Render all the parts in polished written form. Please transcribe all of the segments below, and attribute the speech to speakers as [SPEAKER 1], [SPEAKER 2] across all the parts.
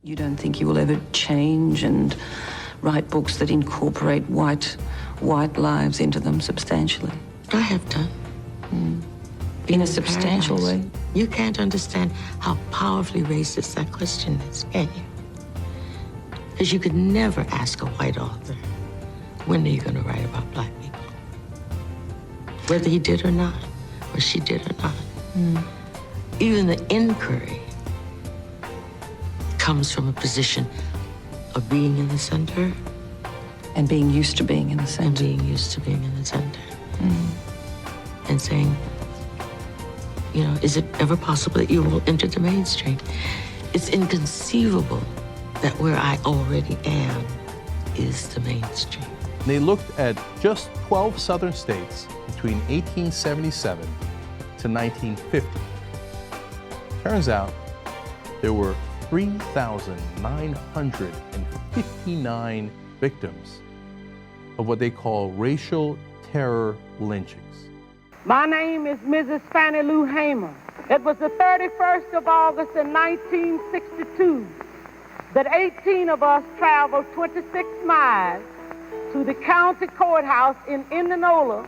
[SPEAKER 1] You don't think you will ever change and write books that incorporate white lives into them substantially?
[SPEAKER 2] I have done.
[SPEAKER 1] In a substantial way?
[SPEAKER 2] You can't understand how powerfully racist that question is, can you? Because you could never ask a white author, when are you going to write about black people? Whether he did or not, or she did or not. Even the inquiry comes from a position of being in the center.
[SPEAKER 1] And being used to being in the center.
[SPEAKER 2] And being used to being in the center. And saying, you know, is it ever possible that you will enter the mainstream? It's inconceivable that where I already am is the mainstream.
[SPEAKER 3] They looked at just 12 southern states between 1877 to 1950. Turns out there were 3,959 victims of what they call racial terror lynchings.
[SPEAKER 4] My name is Mrs. Fannie Lou Hamer. It was the 31st of August in 1962 that 18 of us traveled 26 miles to the county courthouse in Indianola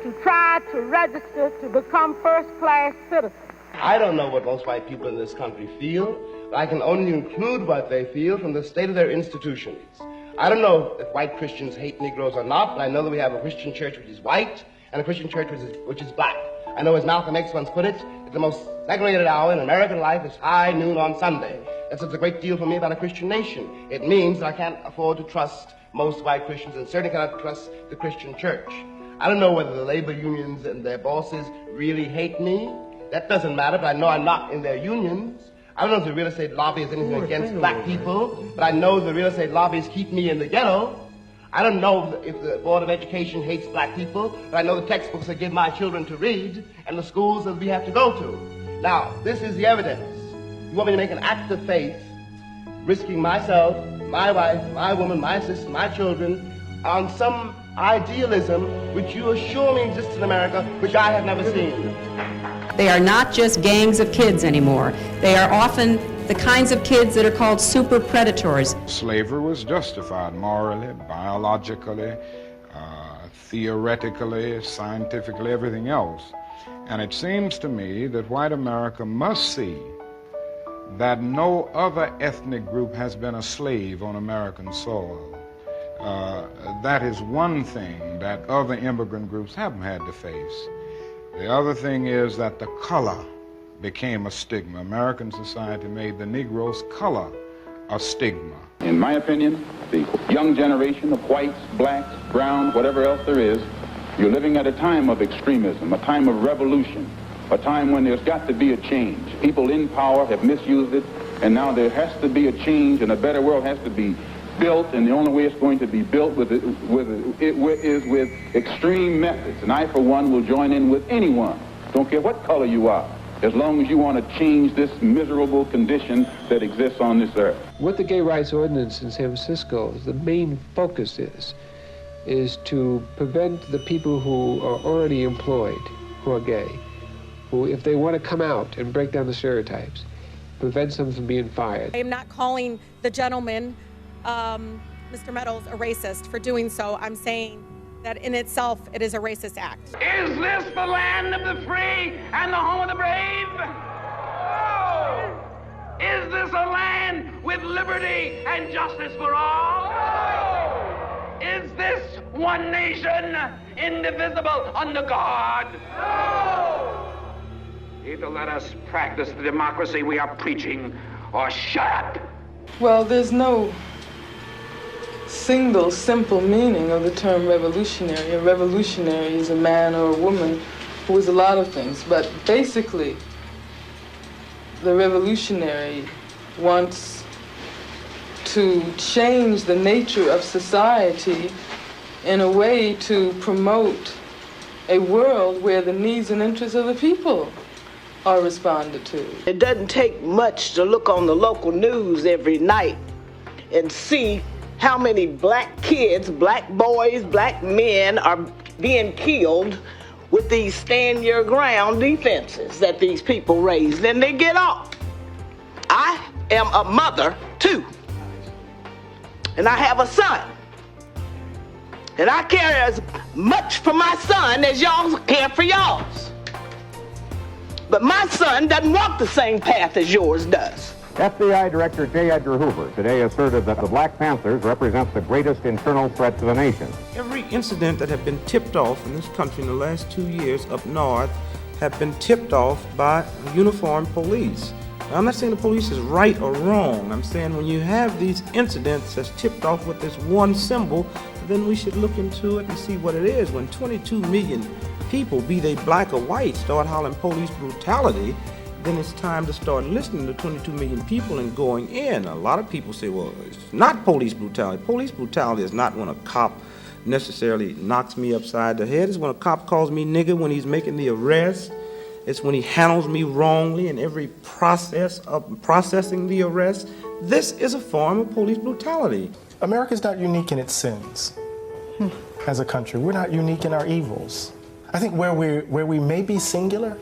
[SPEAKER 4] to try to register to become first-class citizens.
[SPEAKER 5] I don't know what most white people in this country feel, but I can only include what they feel from the state of their institutions. I don't know if white Christians hate Negroes or not, but I know that we have a Christian church which is white and a Christian church which is black. I know, as Malcolm X once put it, that the most segregated hour in American life is high noon on Sunday. That says a great deal for me about a Christian nation. It means that I can't afford to trust most white Christians and certainly cannot trust the Christian church. I don't know whether the labor unions and their bosses really hate me. That doesn't matter, but I know I'm not in their unions. I don't know if the real estate lobby is anything against black people, but I know the real estate lobbies keep me in the ghetto. I don't know if the Board of Education hates black people, but I know the textbooks I give my children to read and the schools that we have to go to. Now, this is the evidence. You want me to make an act of faith, risking myself, my wife, my woman, my sister, my children, on some idealism which you assure me exists in America, which I have never seen.
[SPEAKER 6] They are not just gangs of kids anymore. They are often the kinds of kids that are called super predators.
[SPEAKER 7] Slavery was justified morally, biologically, theoretically, scientifically, everything else. And it seems to me that white America must see that no other ethnic group has been a slave on American soil. That is one thing that other immigrant groups haven't had to face. The other thing is that the color became a stigma. American society made the Negro's color a stigma.
[SPEAKER 8] In my opinion, the young generation of whites, blacks, browns, whatever else there is, you're living at a time of extremism, a time of revolution, a time when there's got to be a change. People in power have misused it, and now there has to be a change, and a better world has to be built, and the only way it's going to be built is with extreme methods. And I, for one, will join in with anyone, don't care what color you are, as long as you want to change this miserable condition that exists on this earth.
[SPEAKER 9] What the gay rights ordinance in San Francisco, the main focus is to prevent the people who are already employed, who are gay, who, if they want to come out and break down the stereotypes, prevents them from being fired.
[SPEAKER 10] I am not calling the gentleman, Mr. Meadows, a racist for doing so. I'm saying that in itself, it is a racist act.
[SPEAKER 11] Is this the land of the free and the home of the brave? No. Is this a land with liberty and justice for all? No. Is this one nation, indivisible, under God? No. Either let us practice the democracy we are preaching, or shut up.
[SPEAKER 12] Well, there's no single simple meaning of the term revolutionary. A revolutionary is a man or a woman who is a lot of things, but basically the revolutionary wants to change the nature of society in a way to promote a world where the needs and interests of the people are responded to.
[SPEAKER 13] It doesn't take much to look on the local news every night and see how many black kids, black boys, black men are being killed with these stand your ground defenses that these people raise. Then they get off. I am a mother too. And I have a son. And I care as much for my son as y'all care for y'all's. But my son doesn't walk the same path as yours does.
[SPEAKER 14] FBI Director J. Edgar Hoover today asserted that the Black Panthers represent the greatest internal threat to the nation.
[SPEAKER 15] Every incident that have been tipped off in this country in the last 2 years up north have been tipped off by uniformed police. Now, I'm not saying the police is right or wrong. I'm saying when you have these incidents that's tipped off with this one symbol, then we should look into it and see what it is. When 22 million people, be they black or white, start hollering police brutality, then it's time to start listening to 22 million people and going in. A lot of people say, well, it's not police brutality. Police brutality is not when a cop necessarily knocks me upside the head. It's when a cop calls me nigger when he's making the arrest. It's when he handles me wrongly in every process of processing the arrest. This is a form of police brutality.
[SPEAKER 16] America's not unique in its sins as a country. We're not unique in our evils. I think where we may be singular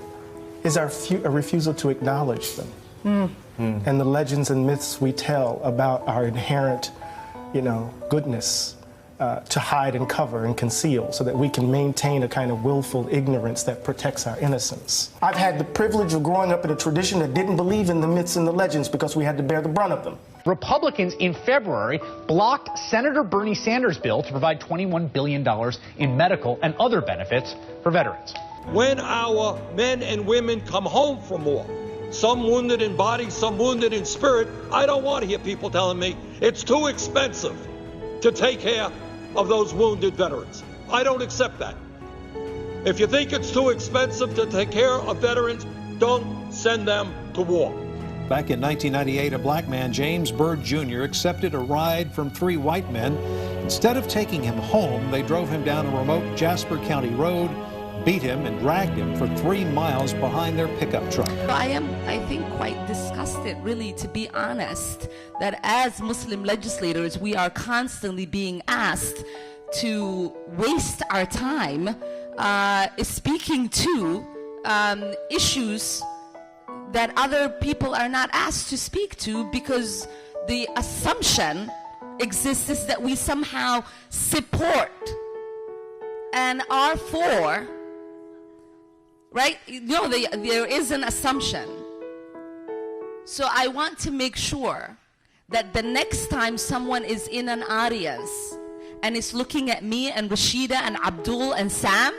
[SPEAKER 16] is our refusal to acknowledge them. And the legends and myths we tell about our inherent, goodness to hide and cover and conceal so that we can maintain a kind of willful ignorance that protects our innocence. I've had the privilege of growing up in a tradition that didn't believe in the myths and the legends because we had to bear the brunt of them.
[SPEAKER 17] Republicans in February blocked Senator Bernie Sanders' bill to provide $21 billion in medical and other benefits for veterans.
[SPEAKER 18] When our men and women come home from war, some wounded in body, some wounded in spirit, I don't want to hear people telling me it's too expensive to take care of those wounded veterans. I don't accept that. If you think it's too expensive to take care of veterans, don't send them to war.
[SPEAKER 19] Back in 1998, a black man, James Byrd Jr., accepted a ride from 3 white men. Instead of taking him home, they drove him down a remote Jasper County road, beat him and dragged him for 3 miles behind their pickup truck.
[SPEAKER 20] I am, I think, quite disgusted, really, to be honest, that as Muslim legislators, we are constantly being asked to waste our time speaking to issues that other people are not asked to speak to, because the assumption exists is that we somehow support and are for, right? There is an assumption. So I want to make sure that the next time someone is in an audience and is looking at me and Rashida and Abdul and Sam,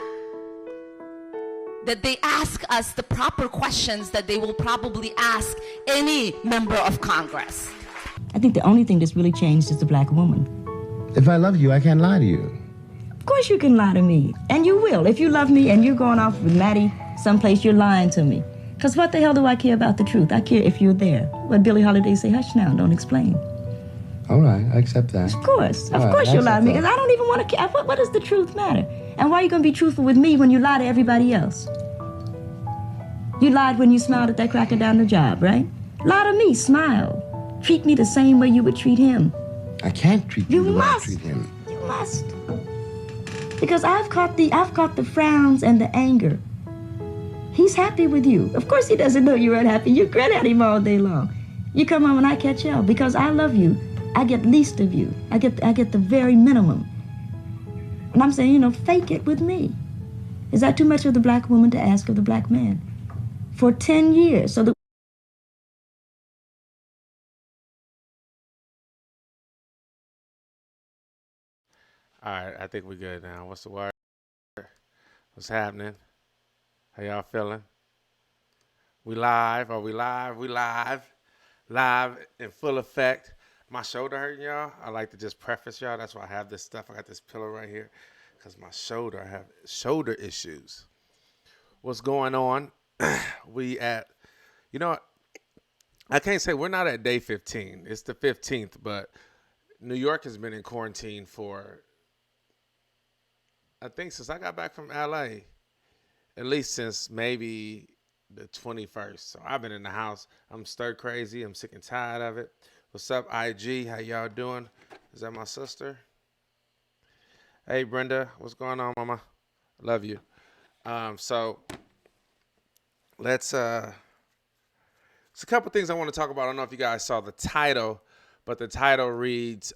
[SPEAKER 20] that they ask us the proper questions that they will probably ask any member of Congress.
[SPEAKER 21] I think the only thing that's really changed is the black woman.
[SPEAKER 5] If I love you, I can't lie to you.
[SPEAKER 21] Of course you can lie to me, and you will. If you love me and you're going off with Maddie someplace, you're lying to me. Because what the hell do I care about the truth? I care if you're there. What Billie Holiday say, hush now, don't explain.
[SPEAKER 5] All right, I accept that.
[SPEAKER 21] Of course you'll lie to me, because I don't even want to care. What does the truth matter? And why are you going to be truthful with me when you lie to everybody else? You lied when you smiled at that cracker down the job, right? Lie to me, smile. Treat me the same way you would treat him.
[SPEAKER 5] I can't treat you the way I treat him.
[SPEAKER 21] You must. Because I've caught the frowns and the anger. He's happy with you. Of course he doesn't know you're unhappy. You grin at him all day long. You come home and I catch hell. Because I love you, I get least of you. I get the very minimum. And I'm saying, fake it with me. Is that too much of the black woman to ask of the black man? For 10 years. So
[SPEAKER 22] All right, I think we're good now. What's the word? What's happening? How y'all feeling? We live? Are we live? We live. Live in full effect. My shoulder hurting, y'all. I like to just preface y'all. That's why I have this stuff. I got this pillow right here because my shoulder, I have shoulder issues. What's going on? We at, I can't say we're not at day 15. It's the 15th, but New York has been in quarantine for, I think, since I got back from LA, at least since maybe the 21st. So I've been in the house. I'm stir crazy. I'm sick and tired of it. What's up, IG? How y'all doing? Is that my sister? Hey, Brenda. What's going on, mama? Love you. So let's a couple things I want to talk about. I don't know if you guys saw the title, but the title reads,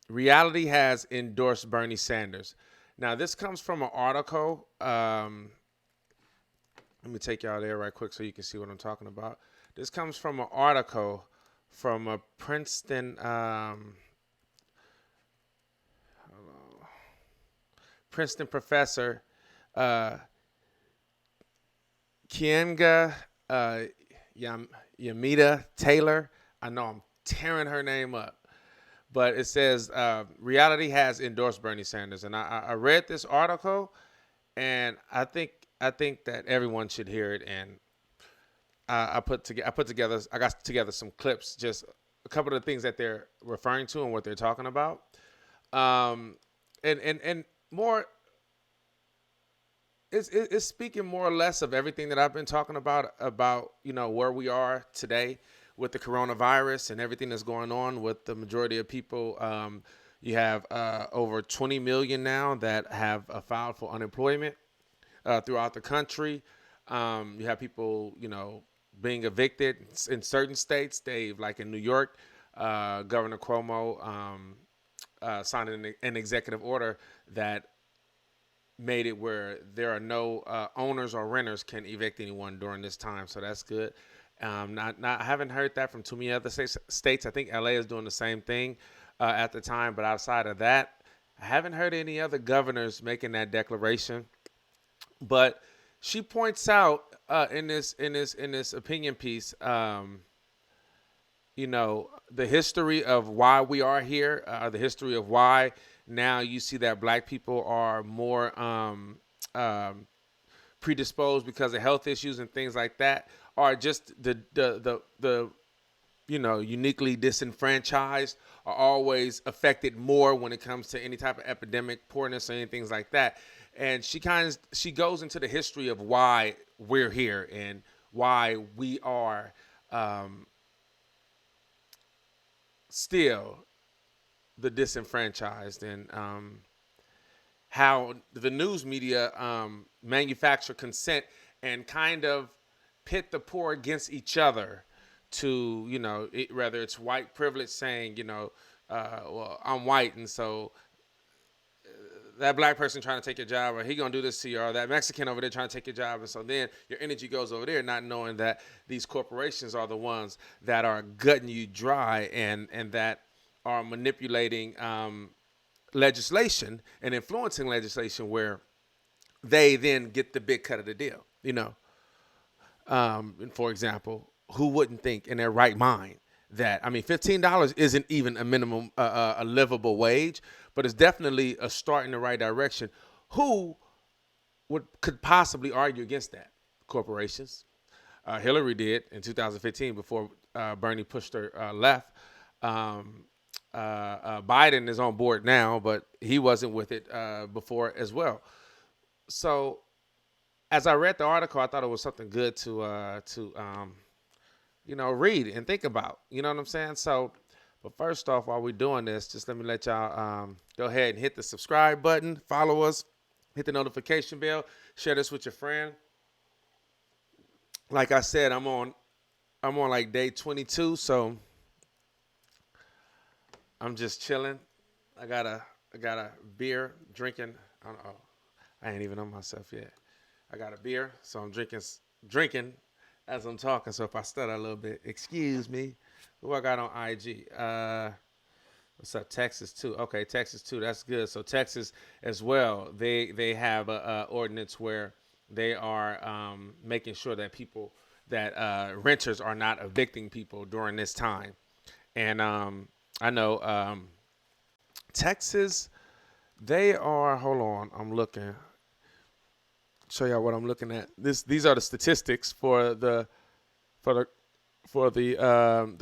[SPEAKER 22] Reality has endorsed Bernie Sanders. Now, this comes from an article. Let me take y'all there right quick so you can see what I'm talking about. This comes from an article from a Princeton professor, Kienga Yamita Taylor. I know I'm tearing her name up. But it says, reality has endorsed Bernie Sanders. And I read this article, and I think that everyone should hear it. And I got together some clips, just a couple of the things that they're referring to and what they're talking about. And more, it's speaking more or less of everything that I've been talking about, where we are today with the coronavirus and everything that's going on with the majority of people. You have over 20 million now that have filed for unemployment throughout the country. You have people, being evicted in certain states. Dave, like in New York, Governor Cuomo signed an executive order that made it where there are no owners or renters can evict anyone during this time. So that's good. I haven't heard that from too many other states. I think LA is doing the same thing at the time, but outside of that, I haven't heard any other governors making that declaration. But she points out in this opinion piece, the history of why we are here, the history of why now you see that black people are more predisposed because of health issues and things like that, are just the uniquely disenfranchised are always affected more when it comes to any type of epidemic, poorness, or anything like that. And she goes into the history of why we're here and why we are still the disenfranchised, and how the news media manufacture consent and kind of pit the poor against each other to, whether it's white privilege saying, well, I'm white, and so that black person trying to take your job, or he gonna do this to you, or that Mexican over there trying to take your job, and so then your energy goes over there, not knowing that these corporations are the ones that are gutting you dry and that are manipulating legislation and influencing legislation where they then get the big cut of the deal, And for example, who wouldn't think in their right mind that, $15 isn't even a minimum, a livable wage, but it's definitely a start in the right direction. Who could possibly argue against that? Corporations. Hillary did in 2015 before Bernie pushed her left. Biden is on board now, but he wasn't with it before as well. So as I read the article, I thought it was something good to read and think about. You know what I'm saying? So, but first off, while we're doing this, just let me let y'all go ahead and hit the subscribe button, follow us, hit the notification bell, share this with your friend. Like I said, I'm on like day 22, so I'm just chilling. I got a beer, drinking. I ain't even on myself yet. I got a beer, so I'm drinking as I'm talking. So if I stutter a little bit, excuse me. Who I got on IG? What's up? Texas too. Okay, Texas too. That's good. So Texas as well. They have a ordinance where they are making sure that renters are not evicting people during this time. And I know Texas, they are. Hold on, I'm looking. Show y'all what I'm looking at. These are the statistics for the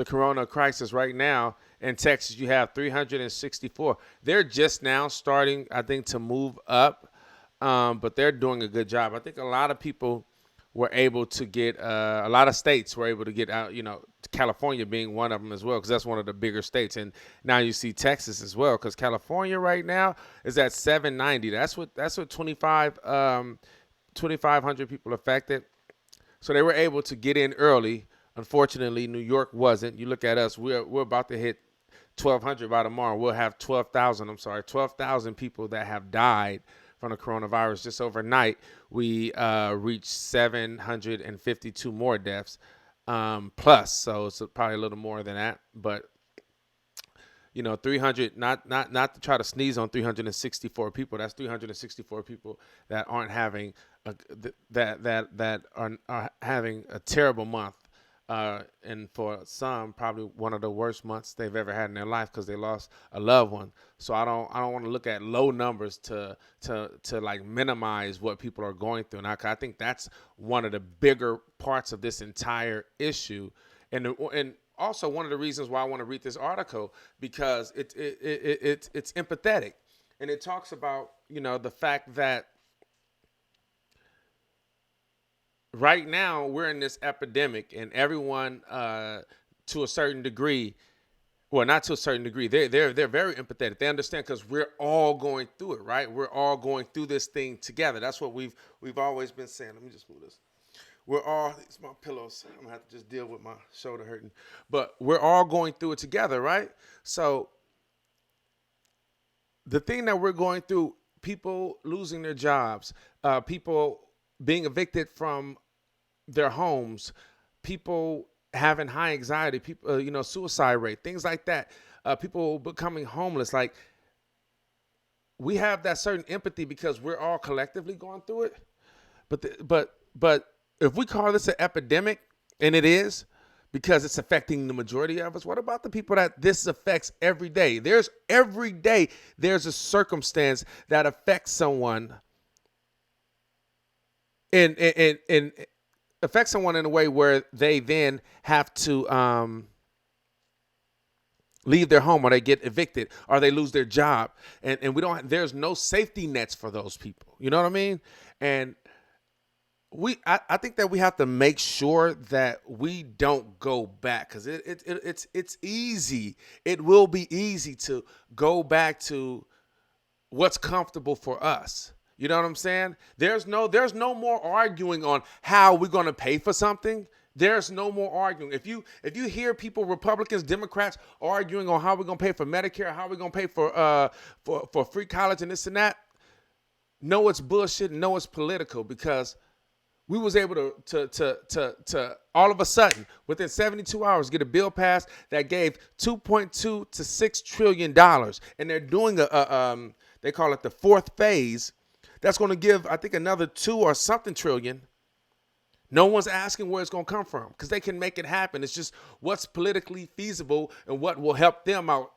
[SPEAKER 22] corona crisis right now. In Texas, you have 364. They're just now starting, I think, to move up, but they're doing a good job. I think a lot of people were able to get, a lot of states were able to get out, California being one of them as well, because that's one of the bigger states. And now you see Texas as well, because California right now is at 790. That's what 2,500 people affected. So they were able to get in early. Unfortunately, New York wasn't. You look at us, we're about to hit 1,200 by tomorrow. We'll have 12,000 people that have died from the coronavirus. Just overnight, we reached 752 more deaths plus. So it's probably a little more than that. But, 300, not to try to sneeze on 364 people. That's 364 people that aren't having, that are having a terrible month. And for some, probably one of the worst months they've ever had in their life because they lost a loved one. So I don't want to look at low numbers to like minimize what people are going through. And I think that's one of the bigger parts of this entire issue, and also one of the reasons why I want to read this article, because it's empathetic, and it talks about the fact that right now we're in this epidemic, and everyone to a certain degree, well, not to a certain degree, they're very empathetic. They understand because we're all going through it, right? We're all going through this thing together. That's what we've always been saying. Let me just move this. We're all, it's my pillows. I'm gonna have to just deal with my shoulder hurting. But we're all going through it together, right? So the thing that we're going through, people losing their jobs, people being evicted from their homes, people having high anxiety, people, suicide rate, things like that, people becoming homeless. Like, we have that certain empathy because we're all collectively going through it. But if we call this an epidemic, and it is, because it's affecting the majority of us, what about the people that this affects every day? Every day there's a circumstance that affects someone and affects someone in a way where they then have to leave their home, or they get evicted, or they lose their job, and there's no safety nets for those people. You know what I mean? And I think that we have to make sure that we don't go back, because it's easy. It will be easy to go back to what's comfortable for us. You know what I'm saying? There's no more arguing on how we're going to pay for something. There's no more arguing. If you hear people, Republicans, Democrats, arguing on how we're going to pay for Medicare, how we're going to pay for free college and this and that, no, it's bullshit. No, it's political, because we was able to all of a sudden, within 72 hours, get a bill passed that gave $2.2 to $6 trillion, and they're doing they call it the fourth phase. That's going to give, I think, another 2 or something trillion. No one's asking where it's going to come from, because they can make it happen. It's just what's politically feasible and what will help them out,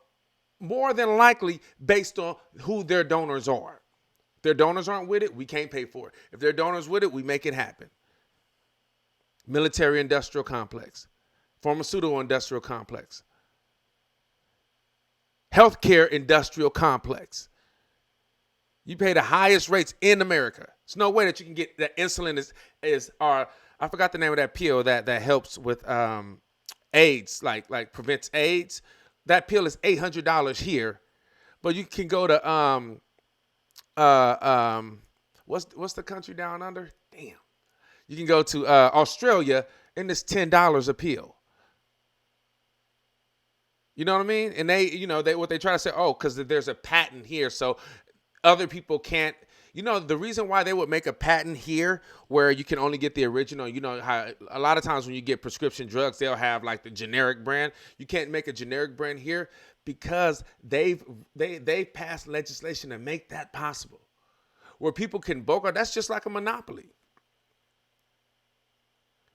[SPEAKER 22] more than likely based on who their donors are. If their donors aren't with it, we can't pay for it. If their donors with it, we make it happen. Military industrial complex, pharmaceutical industrial complex, healthcare industrial complex. You pay the highest rates in America. There's no way that you can get that insulin I forgot the name of that pill that helps with AIDS, like prevents AIDS. That pill is $800 here, but you can go to what's the country down under? Damn. You can go to Australia, and it's $10 a pill. You know what I mean? And they what they try to say, because there's a patent here, so other people can't. The reason why they would make a patent here where you can only get the original, how a lot of times when you get prescription drugs, they'll have like the generic brand. You can't make a generic brand here because they've passed legislation to make that possible, where people can bulk out. That's just like a monopoly.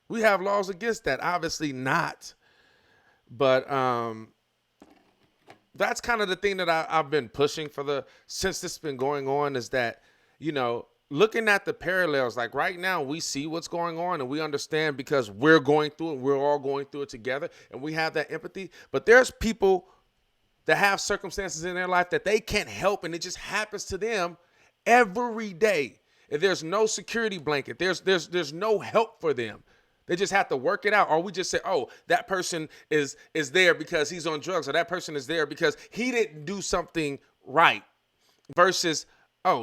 [SPEAKER 22] We have laws against that, obviously not. But that's kind of the thing that I've been pushing since this has been going on, is that, looking at the parallels, like right now we see what's going on and we understand because we're going through it. We're all going through it together, and we have that empathy. But there's people that have circumstances in their life that they can't help, and it just happens to them every day. And there's no security blanket. There's no help for them. They just have to work it out. Or we just say, that person is there because he's on drugs, or that person is there because he didn't do something right, versus,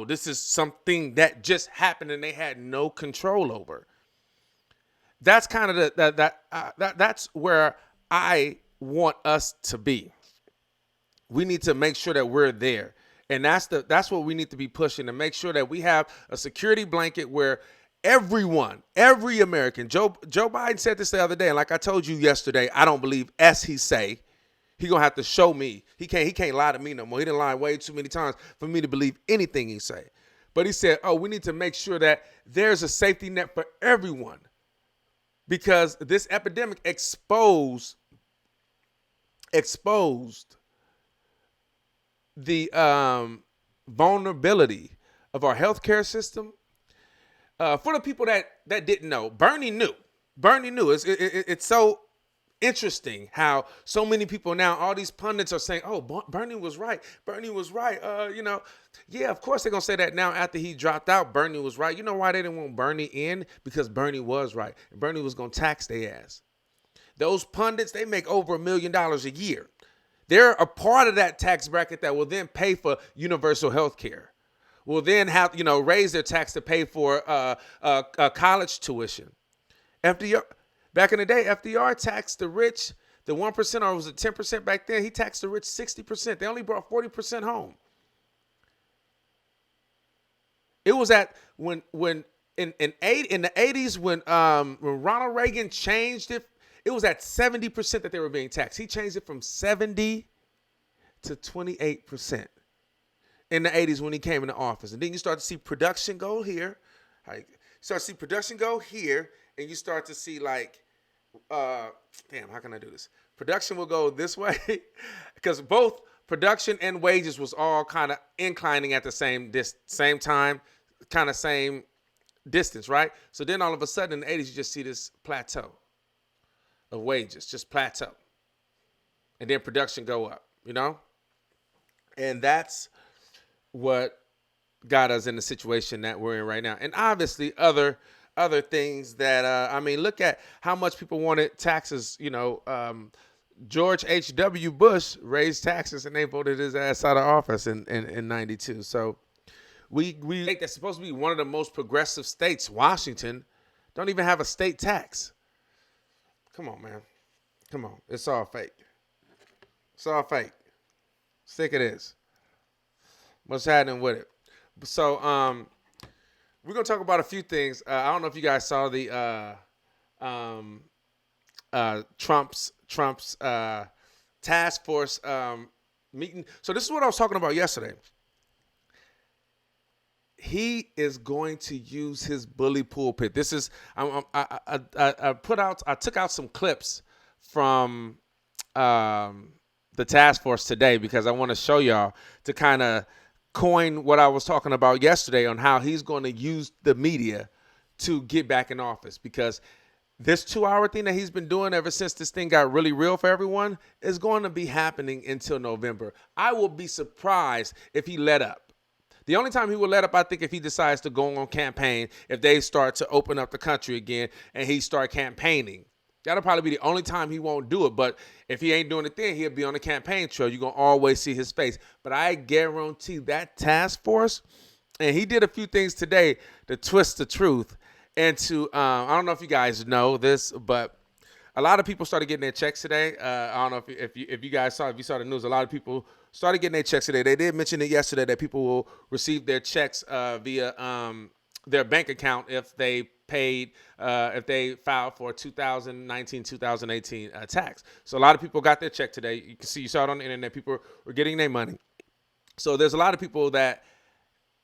[SPEAKER 22] this is something that just happened and they had no control over. That's kind of that's where I want us to be. We need to make sure that we're there. And that's what we need to be pushing, to make sure that we have a security blanket where everyone, every American, Joe Biden said this the other day, and like I told you yesterday, I don't believe he say. He gonna have to show me. He can't lie to me no more. He done lied way too many times for me to believe anything he say. But he said, we need to make sure that there's a safety net for everyone, because this epidemic exposed the vulnerability of our healthcare system. For the people that didn't know, Bernie knew. It's so interesting how so many people now, all these pundits are saying, Bernie was right. Bernie was right. Yeah, of course they're going to say that now after he dropped out. Bernie was right. You know why they didn't want Bernie in? Because Bernie was right. And Bernie was going to tax their ass. Those pundits, they make over $1 million a year. They're a part of that tax bracket that will then pay for universal health care. Will then have, raise their tax to pay for college tuition. FDR, back in the day, FDR taxed the rich, the 1%, or was it 10% back then? He taxed the rich 60%. They only brought 40% home. It was when in the 80s when Ronald Reagan changed it. It was at 70% that they were being taxed. He changed it from 70 to 28% in the 80s when he came into office. And then you start to see production go here. And you start to see how can I do this? Production will go this way because both production and wages was all kind of inclining at the same time, kind of same distance, right? So then all of a sudden in the 80s, you just see this plateau of wages, just plateau. And then production go up, And that's what got us in the situation that we're in right now. And obviously other things that, look at how much people wanted taxes. George H.W. Bush raised taxes and they voted his ass out of office in 92. So we think that's supposed to be one of the most progressive states, Washington, don't even have a state tax. Come on, man. Come on. It's all fake. Sick of this. What's happening with it? So we're going to talk about a few things. I don't know if you guys saw the Trump's task force meeting. So this is what I was talking about yesterday. He is going to use his bully pulpit. This is I took out some clips from the task force today because I want to show y'all to kind of coin what I was talking about yesterday on how he's going to use the media to get back in office, because this 2-hour thing that he's been doing ever since this thing got really real for everyone is going to be happening until November. I will be surprised if he let up. The only time he will let up, I think, if he decides to go on campaign, if they start to open up the country again and he start campaigning. That'll probably be the only time he won't do it. But if he ain't doing it then, he'll be on the campaign trail. You're going to always see his face. But I guarantee that task force, and he did a few things today to twist the truth and to, I don't know if you guys know this, but a lot of people started getting their checks today. I don't know if you guys saw, if you saw the news, a lot of people started getting their checks today. They did mention it yesterday that people will receive their checks via their bank account if they paid, if they filed for 2019-2018 tax. So a lot of people got their check today. You can see, you saw it on the internet. People were getting their money. So there's a lot of people that,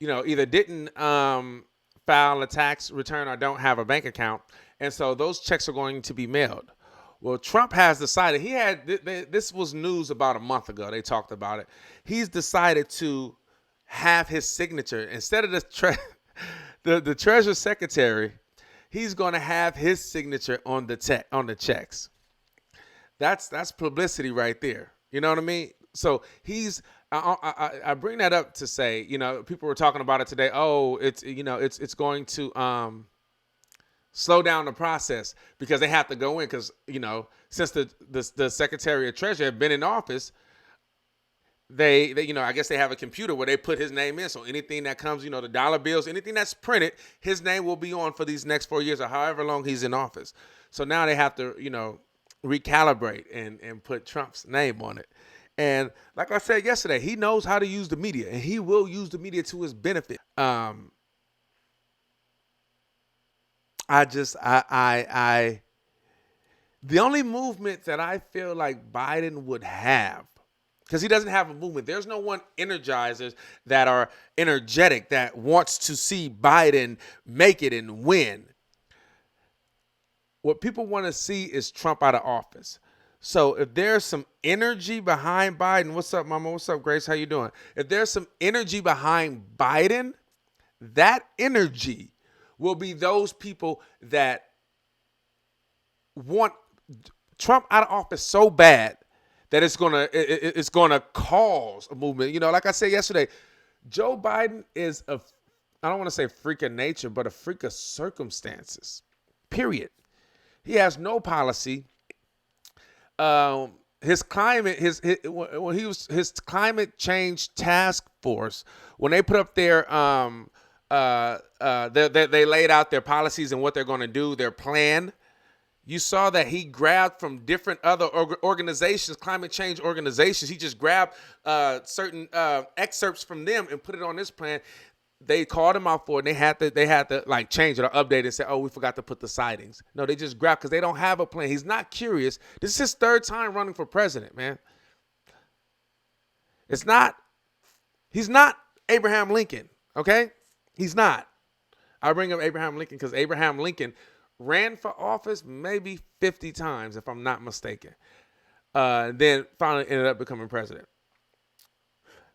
[SPEAKER 22] either didn't file a tax return or don't have a bank account. And so those checks are going to be mailed. Well, Trump has decided, this was news about a month ago. They talked about it. He's decided to have his signature. Instead of the Treasury Secretary, he's going to have his signature on the checks. That's publicity right there. You know what I mean? So I bring that up to say, people were talking about it today. Oh, it's going to slow down the process because they have to go in because, since the Secretary of Treasury have been in office, they I guess they have a computer where they put his name in. So anything that comes, the dollar bills, anything that's printed, his name will be on for these next 4 years or however long he's in office. So now they have to, recalibrate and put Trump's name on it. And like I said yesterday, he knows how to use the media, and he will use the media to his benefit. The only movement that I feel like Biden would have, because he doesn't have a movement. There's no one energizers that are energetic that wants to see Biden make it and win. What people want to see is Trump out of office. So if there's some energy behind Biden, what's up, Mama? What's up, Grace? How you doing? If there's some energy behind Biden, that energy will be those people that want Trump out of office so bad that it's gonna cause a movement. Like I said yesterday, Joe Biden is I don't want to say freak of nature, but a freak of circumstances. Period. He has no policy. His climate change task force, when they put up their they laid out their policies and what they're going to do, their plan. You saw that he grabbed from different other organizations, climate change organizations. He just grabbed certain excerpts from them and put it on this plan. They called him out for it, and they had to like change it or update it and say, oh, we forgot to put the sightings. No, they just grabbed because they don't have a plan. He's not curious. This is his third time running for president, man. He's not Abraham Lincoln, okay? He's not. I bring up Abraham Lincoln because Abraham Lincoln ran for office maybe 50 times, if I'm not mistaken. Then finally ended up becoming president.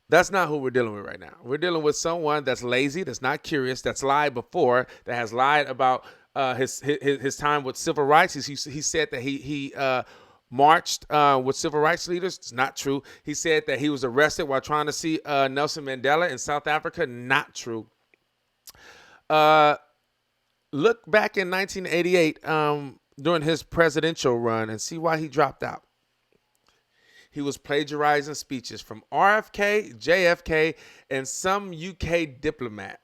[SPEAKER 22] That's not who we're dealing with right now. We're dealing with someone that's lazy, that's not curious, that's lied before, that has lied about his time with civil rights. He said that he marched with civil rights leaders. It's not true. He said that he was arrested while trying to see Nelson Mandela in South Africa. Not true. Look back in 1988 during his presidential run and see why he dropped out. He was plagiarizing speeches from RFK, JFK, and some UK diplomat.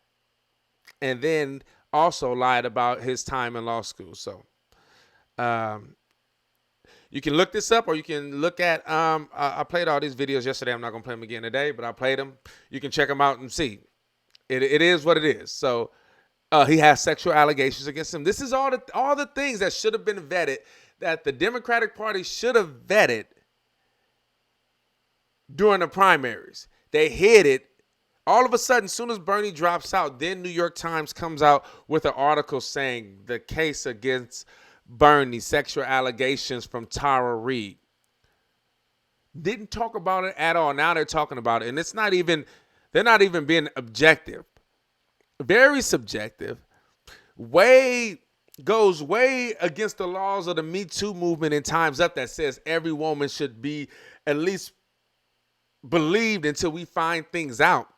[SPEAKER 22] And then also lied about his time in law school. So you can look this up, or you can look at, I played all these videos yesterday. I'm not going to play them again today, but I played them. You can check them out and see. It is what it is. So he has sexual allegations against him. This is all the things that should have been vetted, that the Democratic Party should have vetted during the primaries. They hid it. All of a sudden, as soon as Bernie drops out, then New York Times comes out with an article saying the case against Bernie, sexual allegations from Tara Reid. Didn't talk about it at all. Now they're talking about it. And they're not even being objective. Very subjective. Goes way against the laws of the Me Too movement in Time's Up that says every woman should be at least believed until we find things out.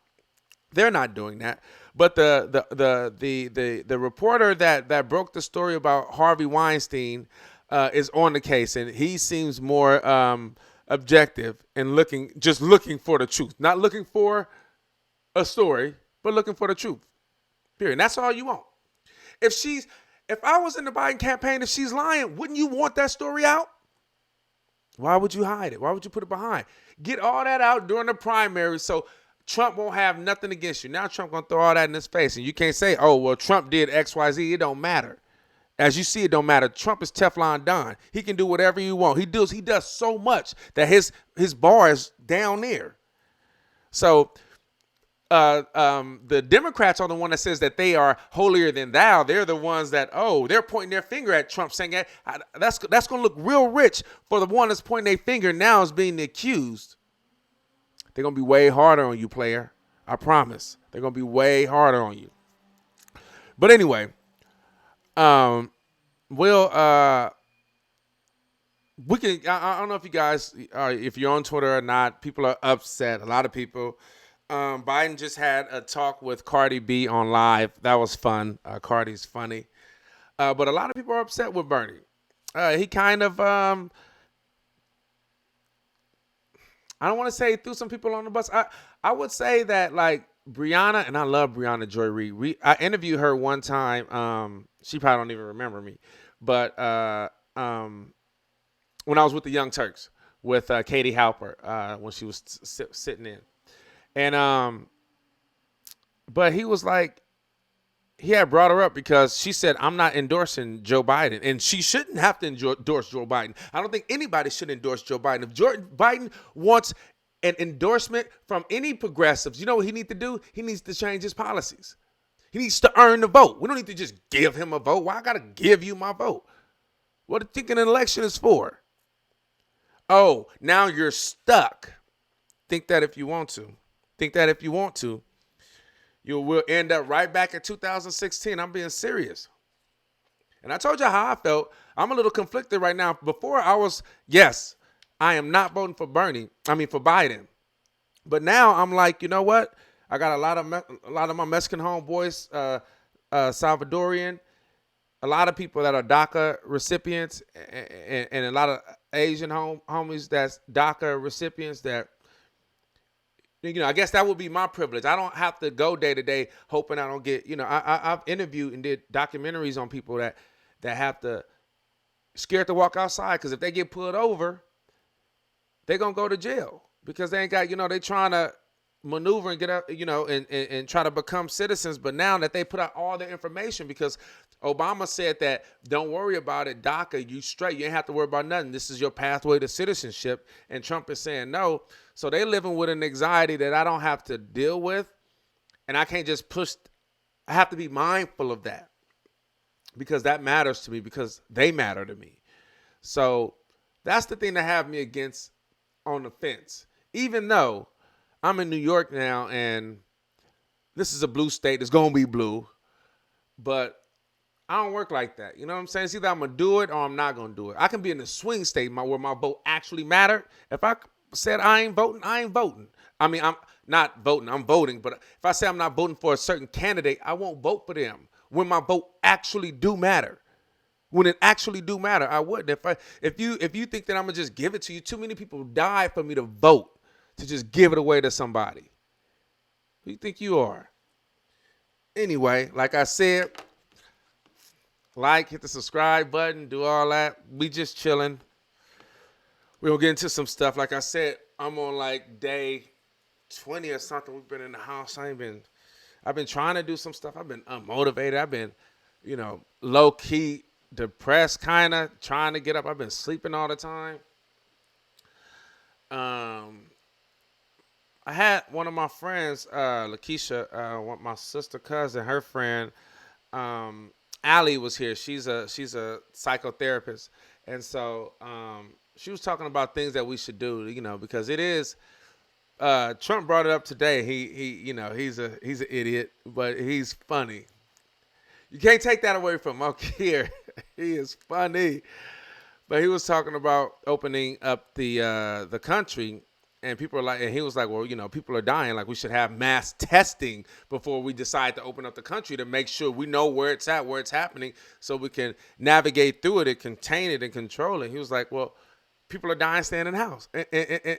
[SPEAKER 22] They're not doing that. But the reporter that broke the story about Harvey Weinstein is on the case, and he seems more objective and looking for the truth, not looking for a story, but looking for the truth. Period. And that's all you want. If I was in the Biden campaign, if she's lying, wouldn't you want that story out? Why would you hide it? Why would you put it behind? Get all that out during the primary so Trump won't have nothing against you. Now Trump going to throw all that in his face. And you can't say, oh, well, Trump did X, Y, Z. It don't matter. As you see, it don't matter. Trump is Teflon Don. He can do whatever he wants. He does so much that his bar is down there. So the Democrats are the one that says that they are holier than thou. They're the ones that, they're pointing their finger at Trump, saying that's going to look real rich for the one that's pointing their finger now as being accused. They're going to be way harder on you, player. I promise. They're going to be way harder on you. But anyway, we can, I don't know if you guys, if you're on Twitter or not, people are upset. A lot of people. Biden just had a talk with Cardi B on live. That was fun. Cardi's funny. But a lot of people are upset with Bernie. He kind of, I don't want to say he threw some people on the bus. I would say that, like, Brianna, and I love Brianna Joy Reid. I interviewed her one time. She probably don't even remember me. But when I was with the Young Turks with Katie Halper when she was sitting in. And but he was like, he had brought her up because she said, I'm not endorsing Joe Biden. And she shouldn't have to endorse Joe Biden. I don't think anybody should endorse Joe Biden. If Joe Biden wants an endorsement from any progressives, you know what he needs to do? He needs to change his policies. He needs to earn the vote. We don't need to just give him a vote. Why I got to give you my vote? What do you think an election is for? Oh, now you're stuck. Think that if you want to. Think that if you want to. You will end up right back in 2016. I'm being serious. And I told you how I felt. I'm a little conflicted right now. Before I was, yes, I am not voting for for Biden. But now I'm like, you know what? I got a lot of my Mexican homeboys, Salvadorian, a lot of people that are DACA recipients, and a lot of Asian homies that's DACA recipients that, you know, I guess that would be my privilege. I don't have to go day to day hoping I don't get, you know, I've interviewed and did documentaries on people that have to, scared to walk outside because if they get pulled over, they're going to go to jail because they ain't got, you know, they trying to maneuver and get up, you know, and try to become citizens. But now that they put out all the information, because Obama said that, don't worry about it, DACA, you straight, you ain't have to worry about nothing. This is your pathway to citizenship. And Trump is saying no. So they living with an anxiety that I don't have to deal with. And I can't just push. I have to be mindful of that because that matters to me, because they matter to me. So that's the thing that have me against on the fence. Even though I'm in New York now and this is a blue state, it's going to be blue. But I don't work like that. You know what I'm saying? It's either I'm going to do it or I'm not going to do it. I can be in a swing state where my vote actually mattered. If I said I ain't voting, I ain't voting. I mean, I'm not voting, I'm voting. But if I say I'm not voting for a certain candidate, I won't vote for them when my vote actually do matter. When it actually do matter, I wouldn't. If you think that I'm going to just give it to you, too many people die for me to vote, to just give it away to somebody. Who you think you are? Anyway, like I said, hit the subscribe button, do all that. We just chilling. We'll get into some stuff. Like I said, I'm on like day 20 or something. We've been in the house. I've been trying to do some stuff. I've been unmotivated. I've been, you know, low key depressed, kind of trying to get up. I've been sleeping all the time. I had one of my friends, Lakeisha, my sister cousin, her friend, Allie was here. She's a psychotherapist, and so she was talking about things that we should do, you know, because it is. Trump brought it up today. He you know, he's an idiot, but he's funny. You can't take that away from him. Okay, he is funny, but he was talking about opening up the country. And people are like, and he was like, well, you know, people are dying. Like, we should have mass testing before we decide to open up the country to make sure we know where it's at, where it's happening, so we can navigate through it and contain it and control it. He was like, well, people are dying staying in the house,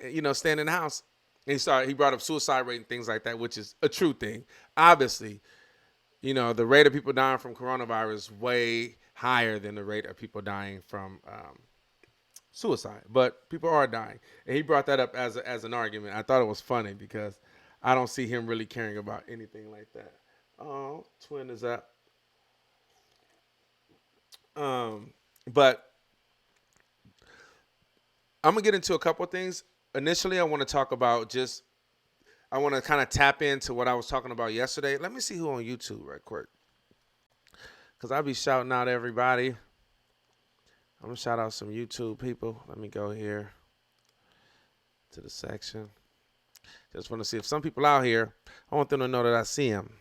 [SPEAKER 22] you know, staying in the house. And he brought up suicide rate and things like that, which is a true thing. Obviously, you know, the rate of people dying from coronavirus is way higher than the rate of people dying from suicide, but people are dying, and he brought that up as an argument. I thought it was funny because I don't see him really caring about anything like that. Oh, twin is up. But I'm gonna get into a couple of things. Initially, I want to talk about I want to kind of tap into what I was talking about yesterday. Let me see who on YouTube right quick, because I'll be shouting out everybody. I'm going to shout out some YouTube people. Let me go here to the section. Just want to see if some people out here, I want them to know that I see them.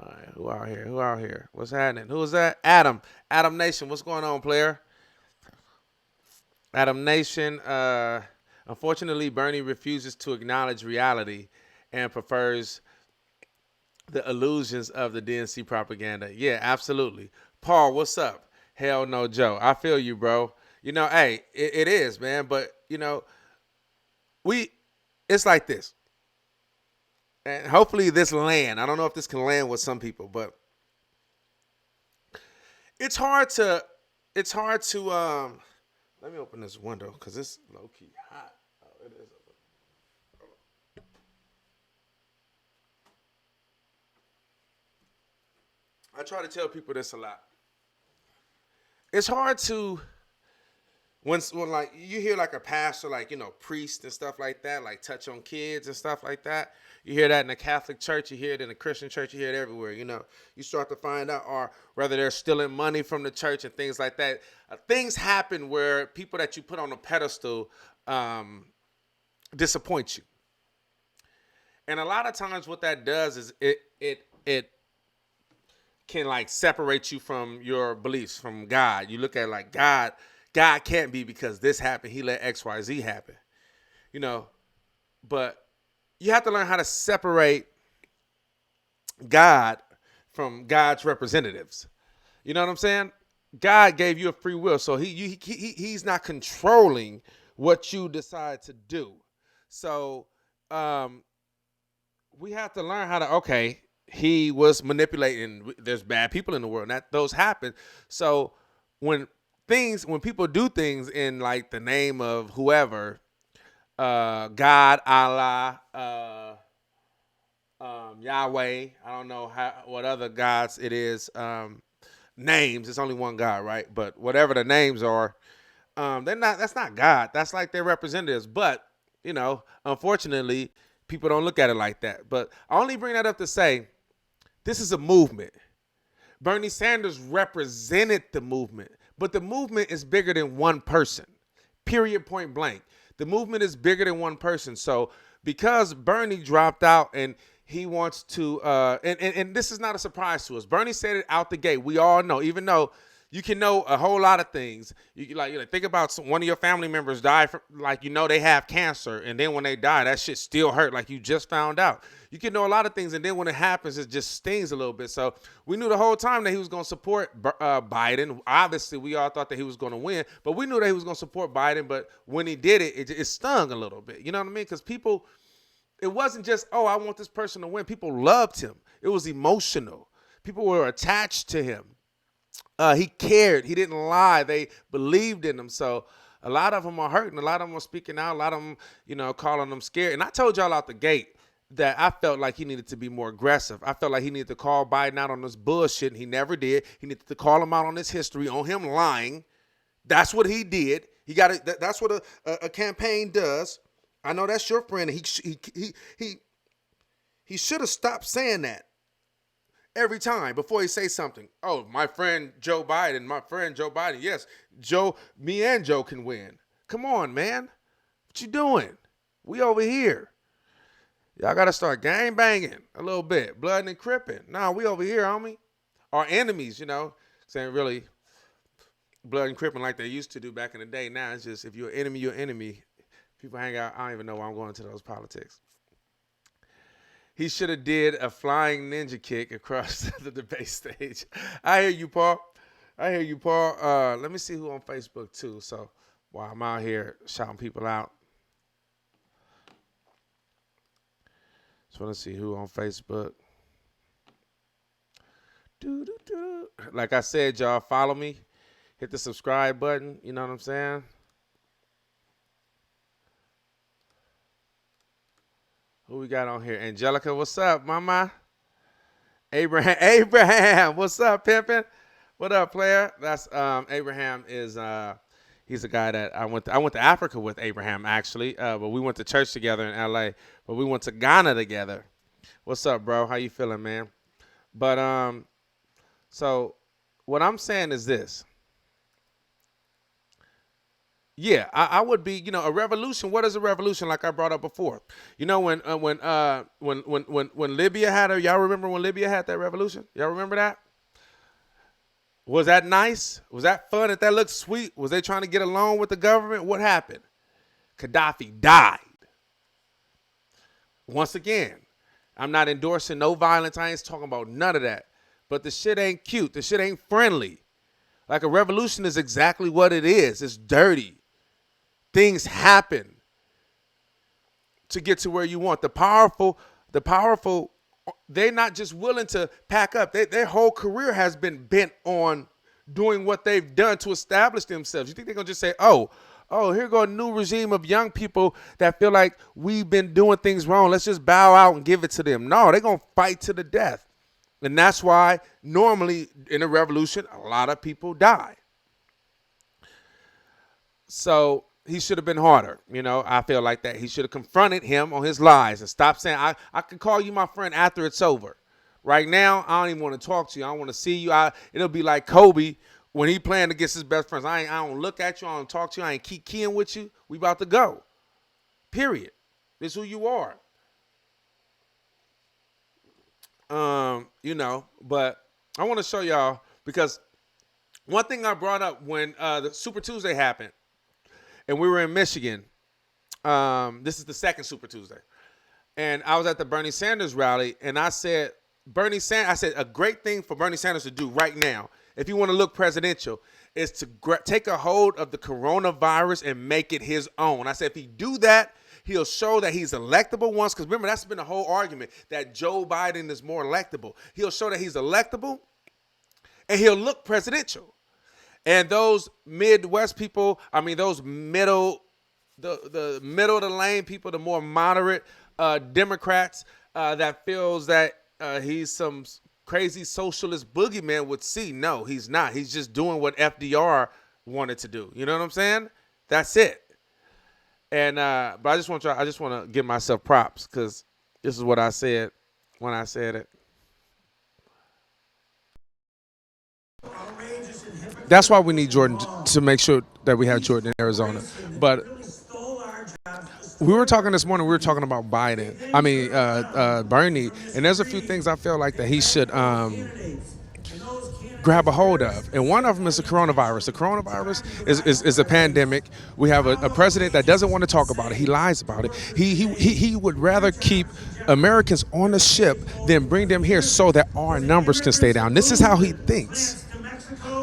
[SPEAKER 22] All right, who out here? Who out here? What's happening? Who is that? Adam. Adam Nation. What's going on, player? Adam Nation. Unfortunately, Bernie refuses to acknowledge reality and prefers the illusions of the DNC propaganda. Yeah, absolutely. Paul, what's up? Hell no, Joe. I feel you, bro. You know, hey, it is, man. But, you know, it's like this. And hopefully this land, I don't know if this can land with some people, but it's hard to let me open this window because it's low-key hot. Oh, it is. I try to tell people this a lot. It's hard to when like you hear like a pastor, like, you know, priest and stuff like that, like touch on kids and stuff like that. You hear that in the Catholic Church, you hear it in the Christian church, you hear it everywhere. You know, you start to find out, or whether they're stealing money from the church and things like that. Things happen where people that you put on a pedestal disappoint you. And a lot of times what that does is it can like separate you from your beliefs, from God. You look at it like God can't be because this happened. He let X, Y, Z happen, you know, but you have to learn how to separate God from God's representatives. You know what I'm saying? God gave you a free will, so he's not controlling what you decide to do. So we have to learn how to, okay, he was manipulating. There's bad people in the world, and those happen. So when people do things in like the name of whoever, God, Allah, Yahweh, I don't know what other gods it is, names. It's only one God, right? But whatever the names are, that's not God. That's like their representatives. But, you know, unfortunately, people don't look at it like that. But I only bring that up to say this is a movement. Bernie Sanders represented the movement, but the movement is bigger than one person, period, point blank. The movement is bigger than one person. So because Bernie dropped out and he wants to, and this is not a surprise to us. Bernie said it out the gate. We all know, even though you can know a whole lot of things. You think about one of your family members died from, like, you know, they have cancer, and then when they die, that shit still hurt, like you just found out. You can know a lot of things, and then when it happens, it just stings a little bit. So we knew the whole time that he was going to support Biden. Obviously, we all thought that he was going to win, but we knew that he was going to support Biden. But when he did it, it stung a little bit. You know what I mean? Because people, it wasn't just, oh, I want this person to win. People loved him. It was emotional. People were attached to him. He cared. He didn't lie. They believed in him. So a lot of them are hurting. A lot of them are speaking out. A lot of them, you know, calling them scared. And I told y'all out the gate that I felt like he needed to be more aggressive. I felt like he needed to call Biden out on this bullshit, and he never did. He needed to call him out on this history, on him lying. That's what he did. He got it. That's what a campaign does. I know that's your friend. He should have stopped saying that every time before he say something. Oh, my friend Joe Biden. Yes, me and Joe can win. Come on, man. What you doing? We over here. Y'all got to start gang banging a little bit. Blood and cripping. Nah, we over here, homie. Our enemies, you know. Saying really blood and cripping like they used to do back in the day. Now it's just, if you're an enemy, you're an enemy. People hang out. I don't even know why I'm going into those politics. He should have did a flying ninja kick across the debate stage. I hear you, Paul. Let me see who on Facebook, too. So while I'm out here shouting people out. Just want to see who on Facebook. Like I said, y'all, follow me. Hit the subscribe button. You know what I'm saying? Who we got on here? Angelica, what's up, mama? Abraham, what's up, pimpin'? What up, player? That's Abraham is he's a guy that I went to Africa with Abraham, actually. But we went to church together in LA. But we went to Ghana together. What's up, bro? How you feeling, man? But so what I'm saying is this. Yeah, I would be, you know, a revolution. What is a revolution? Like I brought up before, you know, when Libya had y'all remember when Libya had that revolution? Y'all remember that? Was that nice? Was that fun? Did that look sweet? Was they trying to get along with the government? What happened? Gaddafi died. Once again, I'm not endorsing no violence. I ain't talking about none of that. But the shit ain't cute. The shit ain't friendly. Like a revolution is exactly what it is. It's dirty. Things happen. to get to where you want. The powerful, they're not just willing to pack up. Their whole career has been bent on doing what they've done to establish themselves. You think they're going to just say, oh, here go a new regime of young people that feel like we've been doing things wrong. Let's just bow out and give it to them. No, they're going to fight to the death. And that's why normally in a revolution, a lot of people die. So he should have been harder. I feel like that. He should have confronted him on his lies and stopped saying, I can call you my friend after it's over. Right now, I don't even want to talk to you. I don't want to see you. It'll be like Kobe when he playing against his best friends. I don't look at you. I don't talk to you. I ain't keep keying with you. We about to go. Period. This is who you are. But I want to show y'all, because one thing I brought up when the Super Tuesday happened, and we were in Michigan. This is the second Super Tuesday. And I was at the Bernie Sanders rally, and I said, a great thing for Bernie Sanders to do right now, if you want to look presidential, is to take a hold of the coronavirus and make it his own. I said, if he do that, he'll show that he's electable once, because remember, that's been the whole argument, that Joe Biden is more electable. He'll show that he's electable, and he'll look presidential. And those Midwest people, those the middle of the lane people, the more moderate Democrats that feels that he's some crazy socialist boogeyman would see. No, he's not. He's just doing what FDR wanted to do. You know what I'm saying? That's it. And but I just want to give myself props, because this is what I said when I said it. That's why we need Jordan, to make sure that we have Jordan in Arizona. But we were talking this morning, we were talking about Bernie. And there's a few things I feel like that he should grab a hold of. And one of them is the coronavirus. The coronavirus is a pandemic. We have a president that doesn't want to talk about it. He lies about it. He would rather keep Americans on the ship than bring them here so that our numbers can stay down. This is how he thinks.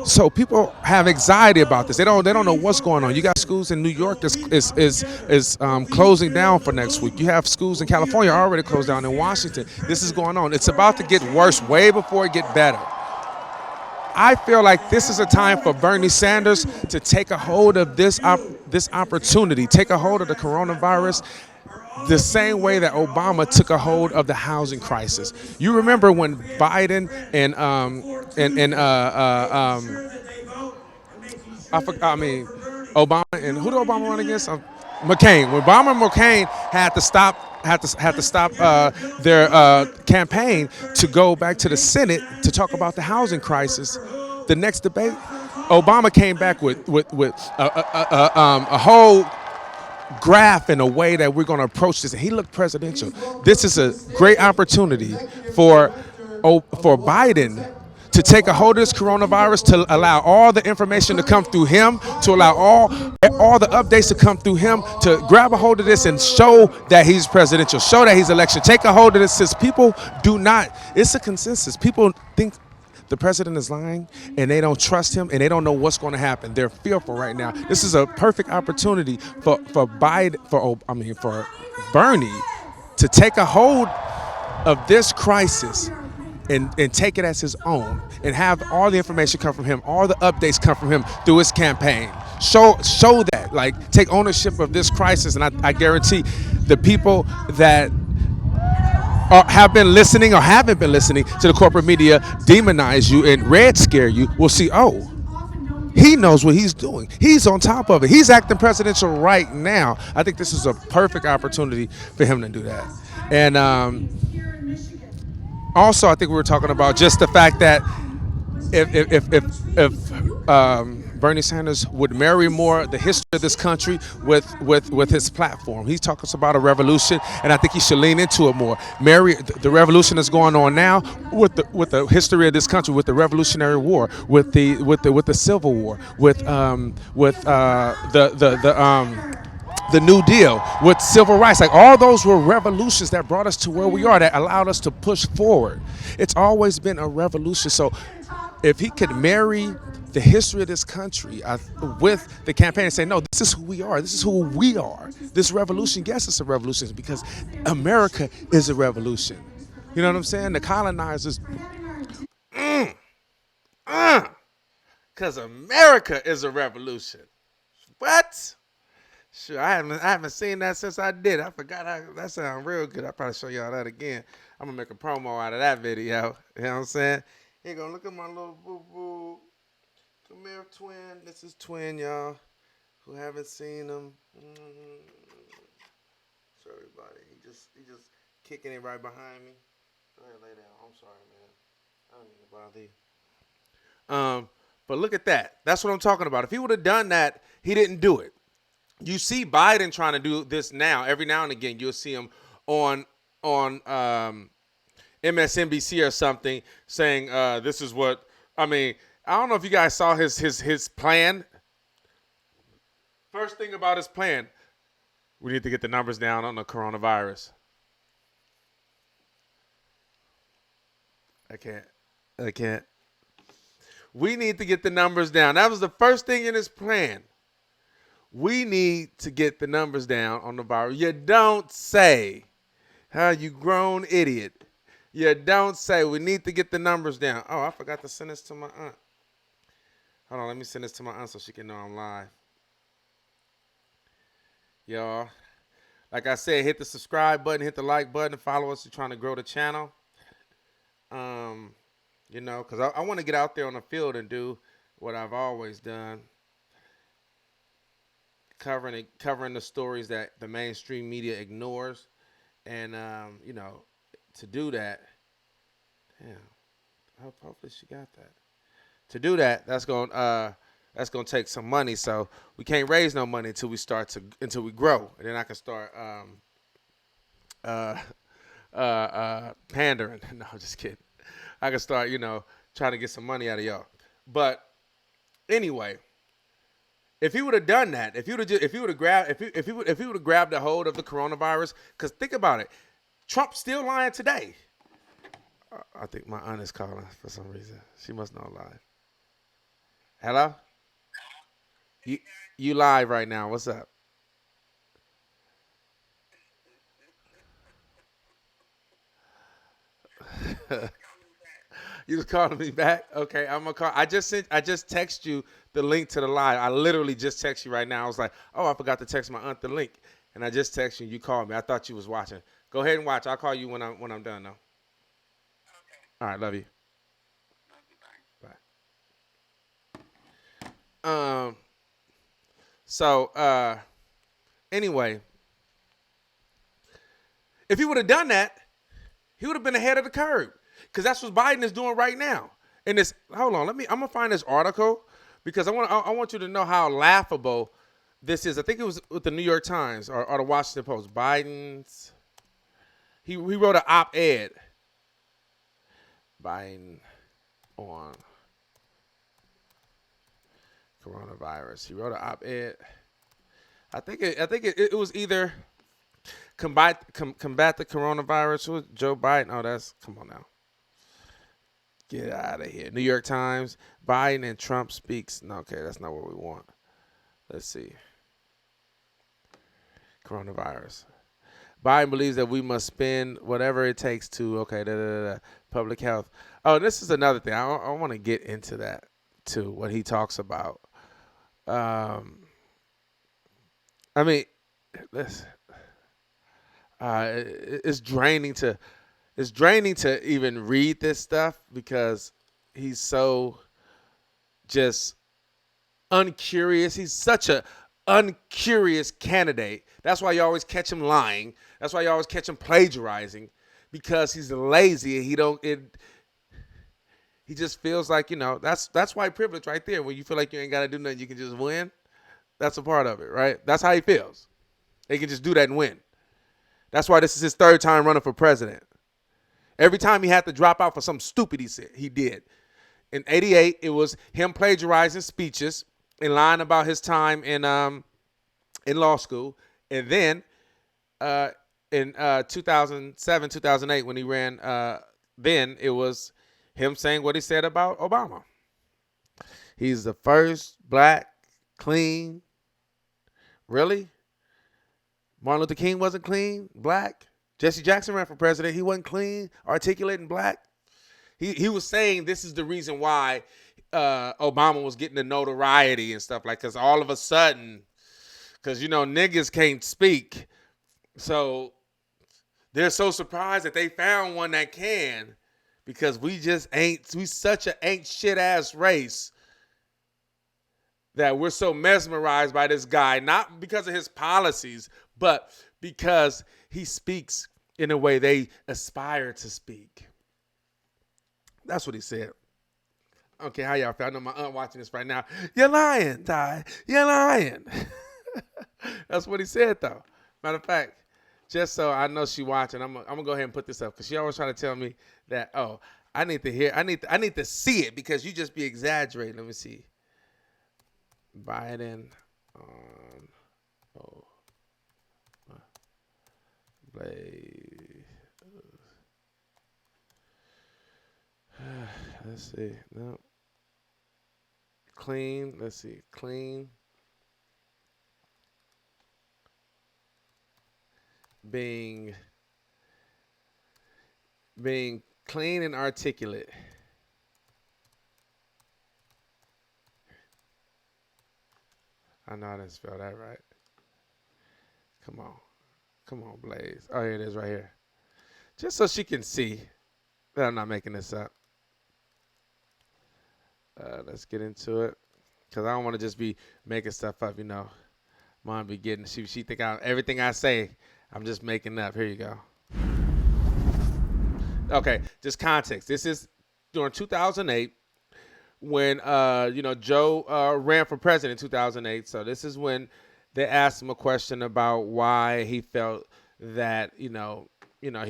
[SPEAKER 22] So people have anxiety about this. They don't know what's going on. You got schools in New York that's is closing down for next week. You have schools in California already closed down. In Washington, this is going on. It's about to get worse way before it get better. I feel like this is a time for Bernie Sanders to take a hold of this opportunity, take a hold of the coronavirus, the same way that Obama took a hold of the housing crisis. You remember when Biden and Obama and who did Obama run against? McCain. When Obama and McCain had to stop their campaign to go back to the Senate to talk about the housing crisis, the next debate, Obama came back with a whole graph in a way that we're going to approach this, and he looked presidential. This is a great opportunity for Biden to take a hold of this coronavirus, to allow all the information to come through him, to allow all the updates to come through him, to grab a hold of this and show that he's presidential, show that he's election. Take a hold of this, since people do not, it's a consensus. People think the president is lying, and they don't trust him, and they don't know what's going to happen. They're fearful right now. This is a perfect opportunity for Bernie to take a hold of this crisis and take it as his own, and have all the information come from him, all the updates come from him through his campaign. Show that, like, take ownership of this crisis, and I guarantee the people that have been listening or haven't been listening to the corporate media demonize you and red scare you will see, oh, he knows what he's doing. He's on top of it. He's acting presidential right now. I think this is a perfect opportunity for him to do that. And also, I think we were talking about just the fact that if Bernie Sanders would marry more the history of this country with his platform. He talks about a revolution, and I think he should lean into it more. Marry the revolution that's going on now with the history of this country, with the Revolutionary War, with the Civil War, with
[SPEAKER 1] the New Deal, with civil rights. Like, all those were revolutions that brought us to where we are, that allowed us to push forward. It's always been a revolution. So if he could marry the history of this country with the campaign and say, no, this is who we are. This is who we are. This revolution, yes, it's a revolution because America is a revolution. You know what I'm saying? The colonizers, because America is a revolution. What? Sure, I haven't seen that since I did. I forgot how that sounds real good. I'll probably show y'all that again. I'm gonna make a promo out of that video. You know what I'm saying? Here you go, look at my little boo-boo. Come here, twin. This is twin, y'all, who haven't seen him. Show everybody. He just kicking it right behind me. Go ahead, lay down. I'm sorry, man. I don't mean to bother you. But look at that. That's what I'm talking about. If he would have done that, he didn't do it. You see Biden trying to do this now. Every now and again, you'll see him on MSNBC or something saying, this is what, I mean, I don't know if you guys saw his plan. First thing about his plan, we need to get the numbers down on the coronavirus. I can't. We need to get the numbers down. That was the first thing in his plan. We need to get the numbers down on the virus. You don't say, you grown idiot. You don't say we need to get the numbers down. Oh, I forgot to send this to my aunt. Hold on, let me send this to my aunt so she can know I'm live. Y'all, like I said, hit the subscribe button, hit the like button, and follow us. We're trying to grow the channel. You know, because I want to get out there on the field and do what I've always done. Covering the stories that the mainstream media ignores. And, you know, to do that, hopefully she got that. To do that, that's going to take some money. So we can't raise no money until we grow. And then I can start pandering. No, just kidding. I can start, you know, trying to get some money out of y'all. But anyway, if he would have done that, if he would have grabbed a hold of the coronavirus, because think about it, Trump's still lying today. I think my aunt is calling for some reason. She must know I'm live. Hello? You live right now. What's up? You just calling me back? Okay, I'm gonna call. I just text you the link to the live. I literally just text you right now. I was like, oh, I forgot to text my aunt the link, and I just text you. You called me. I thought you was watching. Go ahead and watch. I'll call you when I'm done though. Okay. All right, love you. Bye. So anyway, if he would have done that, he would have been ahead of the curve. Because that's what Biden is doing right now. And this, hold on, I'm gonna find this article because I want you to know how laughable this is. I think it was with the New York Times or the Washington Post. Biden's, he wrote an op-ed. Biden on coronavirus. He wrote an op-ed. I think it was either combat the coronavirus. Who was Joe Biden? Oh, come on now. Get out of here. New York Times, Biden and Trump speaks. No, okay, that's not what we want. Let's see. Coronavirus. Biden believes that we must spend whatever it takes to, public health. Oh, this is another thing. I want to get into that, too, what he talks about. I mean, listen, it's draining to even read this stuff because he's so just uncurious. He's such a uncurious candidate. That's why you always catch him lying. That's why you always catch him plagiarizing, because he's lazy. He just feels like, that's white privilege right there. When you feel like you ain't got to do nothing, you can just win. That's a part of it, right? That's how he feels. He can just do that and win. That's why this is his third time running for president. Every time he had to drop out for something stupid he did. In '88, it was him plagiarizing speeches and lying about his time in law school. And then in 2007, 2008, when he ran, then it was him saying what he said about Obama. He's the first black, clean. Really? Martin Luther King wasn't clean, black. Jesse Jackson ran for president. He wasn't clean, articulate, and black. He was saying this is the reason why Obama was getting the notoriety and stuff, like, because all of a sudden, because, niggas can't speak. So they're so surprised that they found one that can, because we such an ain't shit ass race that we're so mesmerized by this guy, not because of his policies, but because he speaks in a way they aspire to speak. That's what he said. Okay, how y'all feel? I know my aunt watching this right now. You're lying, Ty. You're lying. That's what he said, though. Matter of fact, just so I know she watching, I'm gonna go ahead and put this up, because she always trying to tell me that, I need to see it, because you just be exaggerating. Let me see. Biden on let's see. No. Clean. Let's see. Clean. Being clean and articulate. I know I didn't spell that right. Come on, Blaze. Oh, here it is right here. Just so she can see that I'm not making this up. Let's get into it, because I don't want to just be making stuff up, Mom be getting, she think everything I say, I'm just making up. Here you go. Okay, just context. This is during 2008 when, Joe ran for president in 2008. So this is when they asked him a question about why he felt that, he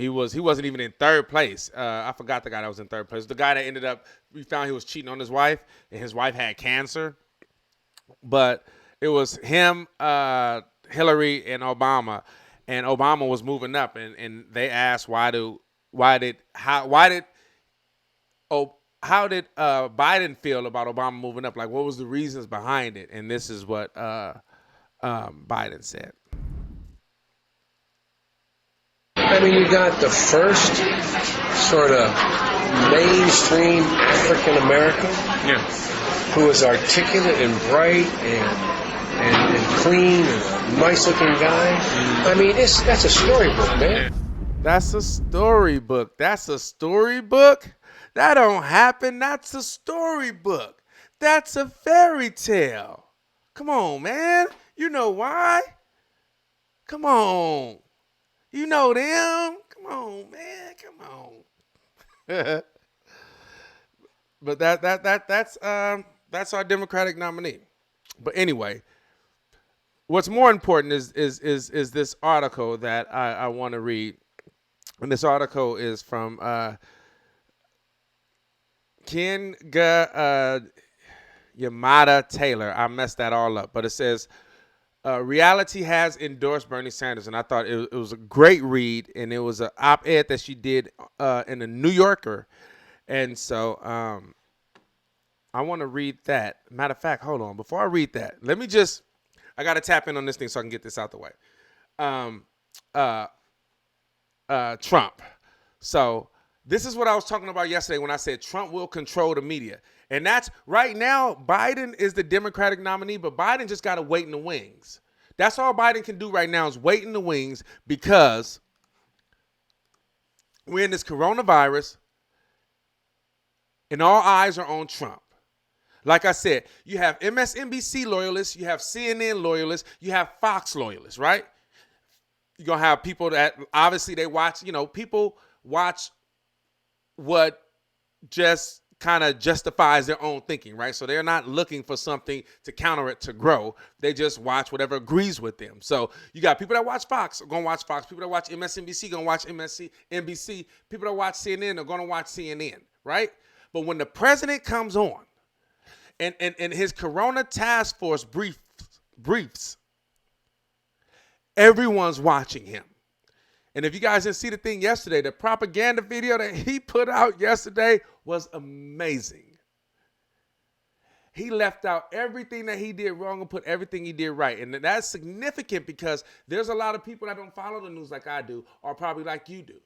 [SPEAKER 1] wasn't even in third place. I forgot the guy that was in third place. The guy that we found he was cheating on his wife, and his wife had cancer. But it was him, Hillary, and Obama. And Obama was moving up, and they asked how did Biden feel about Obama moving up? Like, what was the reasons behind it? And this is what Biden said.
[SPEAKER 2] I mean, you got the first sort of mainstream African American who is articulate and bright and clean and a nice looking guy. I mean, that's a storybook, man.
[SPEAKER 1] That's a storybook. That's a storybook? That don't happen. That's a storybook. That's a fairy tale. Come on, man. You know why? Come on. You know them. Come on, man. Come on. But that's our Democratic nominee. But anyway, what's more important is this article that I want to read. And this article is from Kenga Yamada Taylor. I messed that all up, but it says, reality has endorsed Bernie Sanders. And I thought it was a great read, and it was an op-ed that she did in the New Yorker. And so I want to read that. Matter of fact, hold on. Before I read that, I got to tap in on this thing so I can get this out the way. Trump. So this is what I was talking about yesterday when I said Trump will control the media. And that's right now, Biden is the Democratic nominee, but Biden just got to wait in the wings. That's all Biden can do right now is wait in the wings, because we're in this coronavirus and all eyes are on Trump. Like I said, you have MSNBC loyalists, you have CNN loyalists, you have Fox loyalists, right? You're going to have people that obviously they watch, people watch what just kind of justifies their own thinking, right? So they're not looking for something to counter it to grow. They just watch whatever agrees with them. So you got people that watch Fox are going to watch Fox. People that watch MSNBC going to watch MSNBC. People that watch CNN are going to watch CNN, right? But when the president comes on and his Corona task force briefs, Everyone's watching him. And if you guys didn't see the thing yesterday, the propaganda video that he put out yesterday was amazing. He left out everything that he did wrong and put everything he did right. And that's significant because there's a lot of people that don't follow the news like I do, or probably like you do.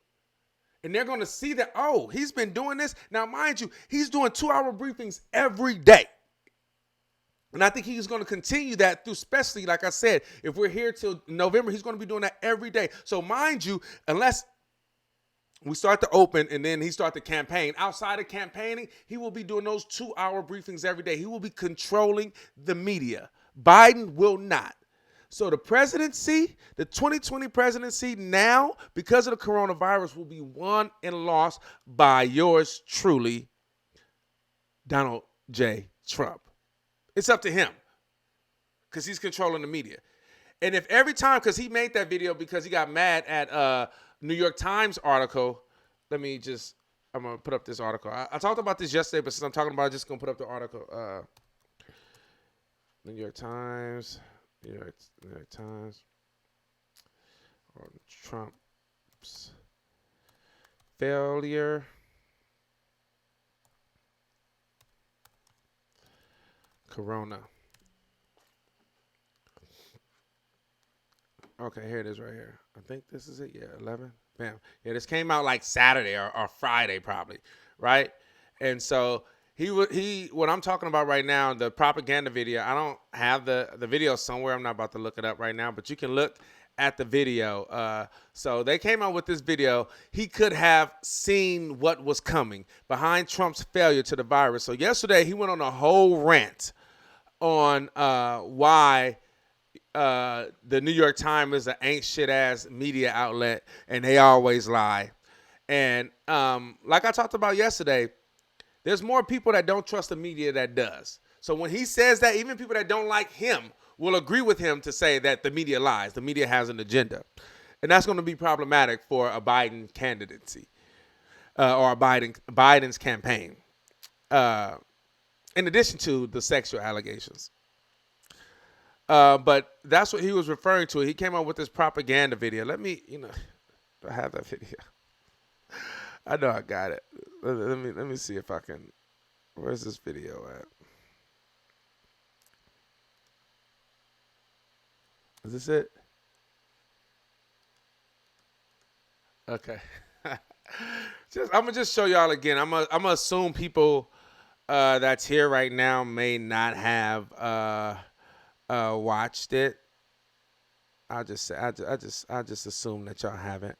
[SPEAKER 1] And they're going to see that, oh, he's been doing this. Now, mind you, he's doing 2-hour briefings every day. And I think he's going to continue that through, especially, like I said, if we're here till November, he's going to be doing that every day. So mind you, unless we start to open and then he start to campaign, outside of campaigning, he will be doing those 2-hour briefings every day. He will be controlling the media. Biden will not. So the presidency, the 2020 presidency now, because of the coronavirus, will be won and lost by yours truly, Donald J. Trump. It's up to him because he's controlling the media. And if every time, because he made that video because he got mad at New York Times article. I'm going to put up this article. I talked about this yesterday, but since I'm talking about it, I'm just going to put up the article. New York Times. New York Times. On Trump's failure. Corona. Okay, here it is right here. I think this is it. Yeah, 11. Bam. Yeah, this came out like Saturday or Friday probably, right? And so what I'm talking about right now, the propaganda video, I don't have the video somewhere. I'm not about to look it up right now, but you can look at the video. So they came out with this video. He could have seen what was coming behind Trump's failure to the virus. So yesterday he went on a whole rant on why the New York Times is an ain't shit ass media outlet and they always lie. And like I talked about yesterday, there's more people that don't trust the media that does. So when he says that, even people that don't like him will agree with him to say that the media lies. The media has an agenda. And that's going to be problematic for a Biden candidacy or a Biden's campaign. In addition to the sexual allegations. But that's what he was referring to. He came out with this propaganda video. Let me, do I have that video? I know I got it. Let me see if I can. Where's this video at? Is this it? Okay. I'm gonna just show y'all again. I'm gonna assume people that's here right now may not have watched it. I'll just assume that y'all haven't.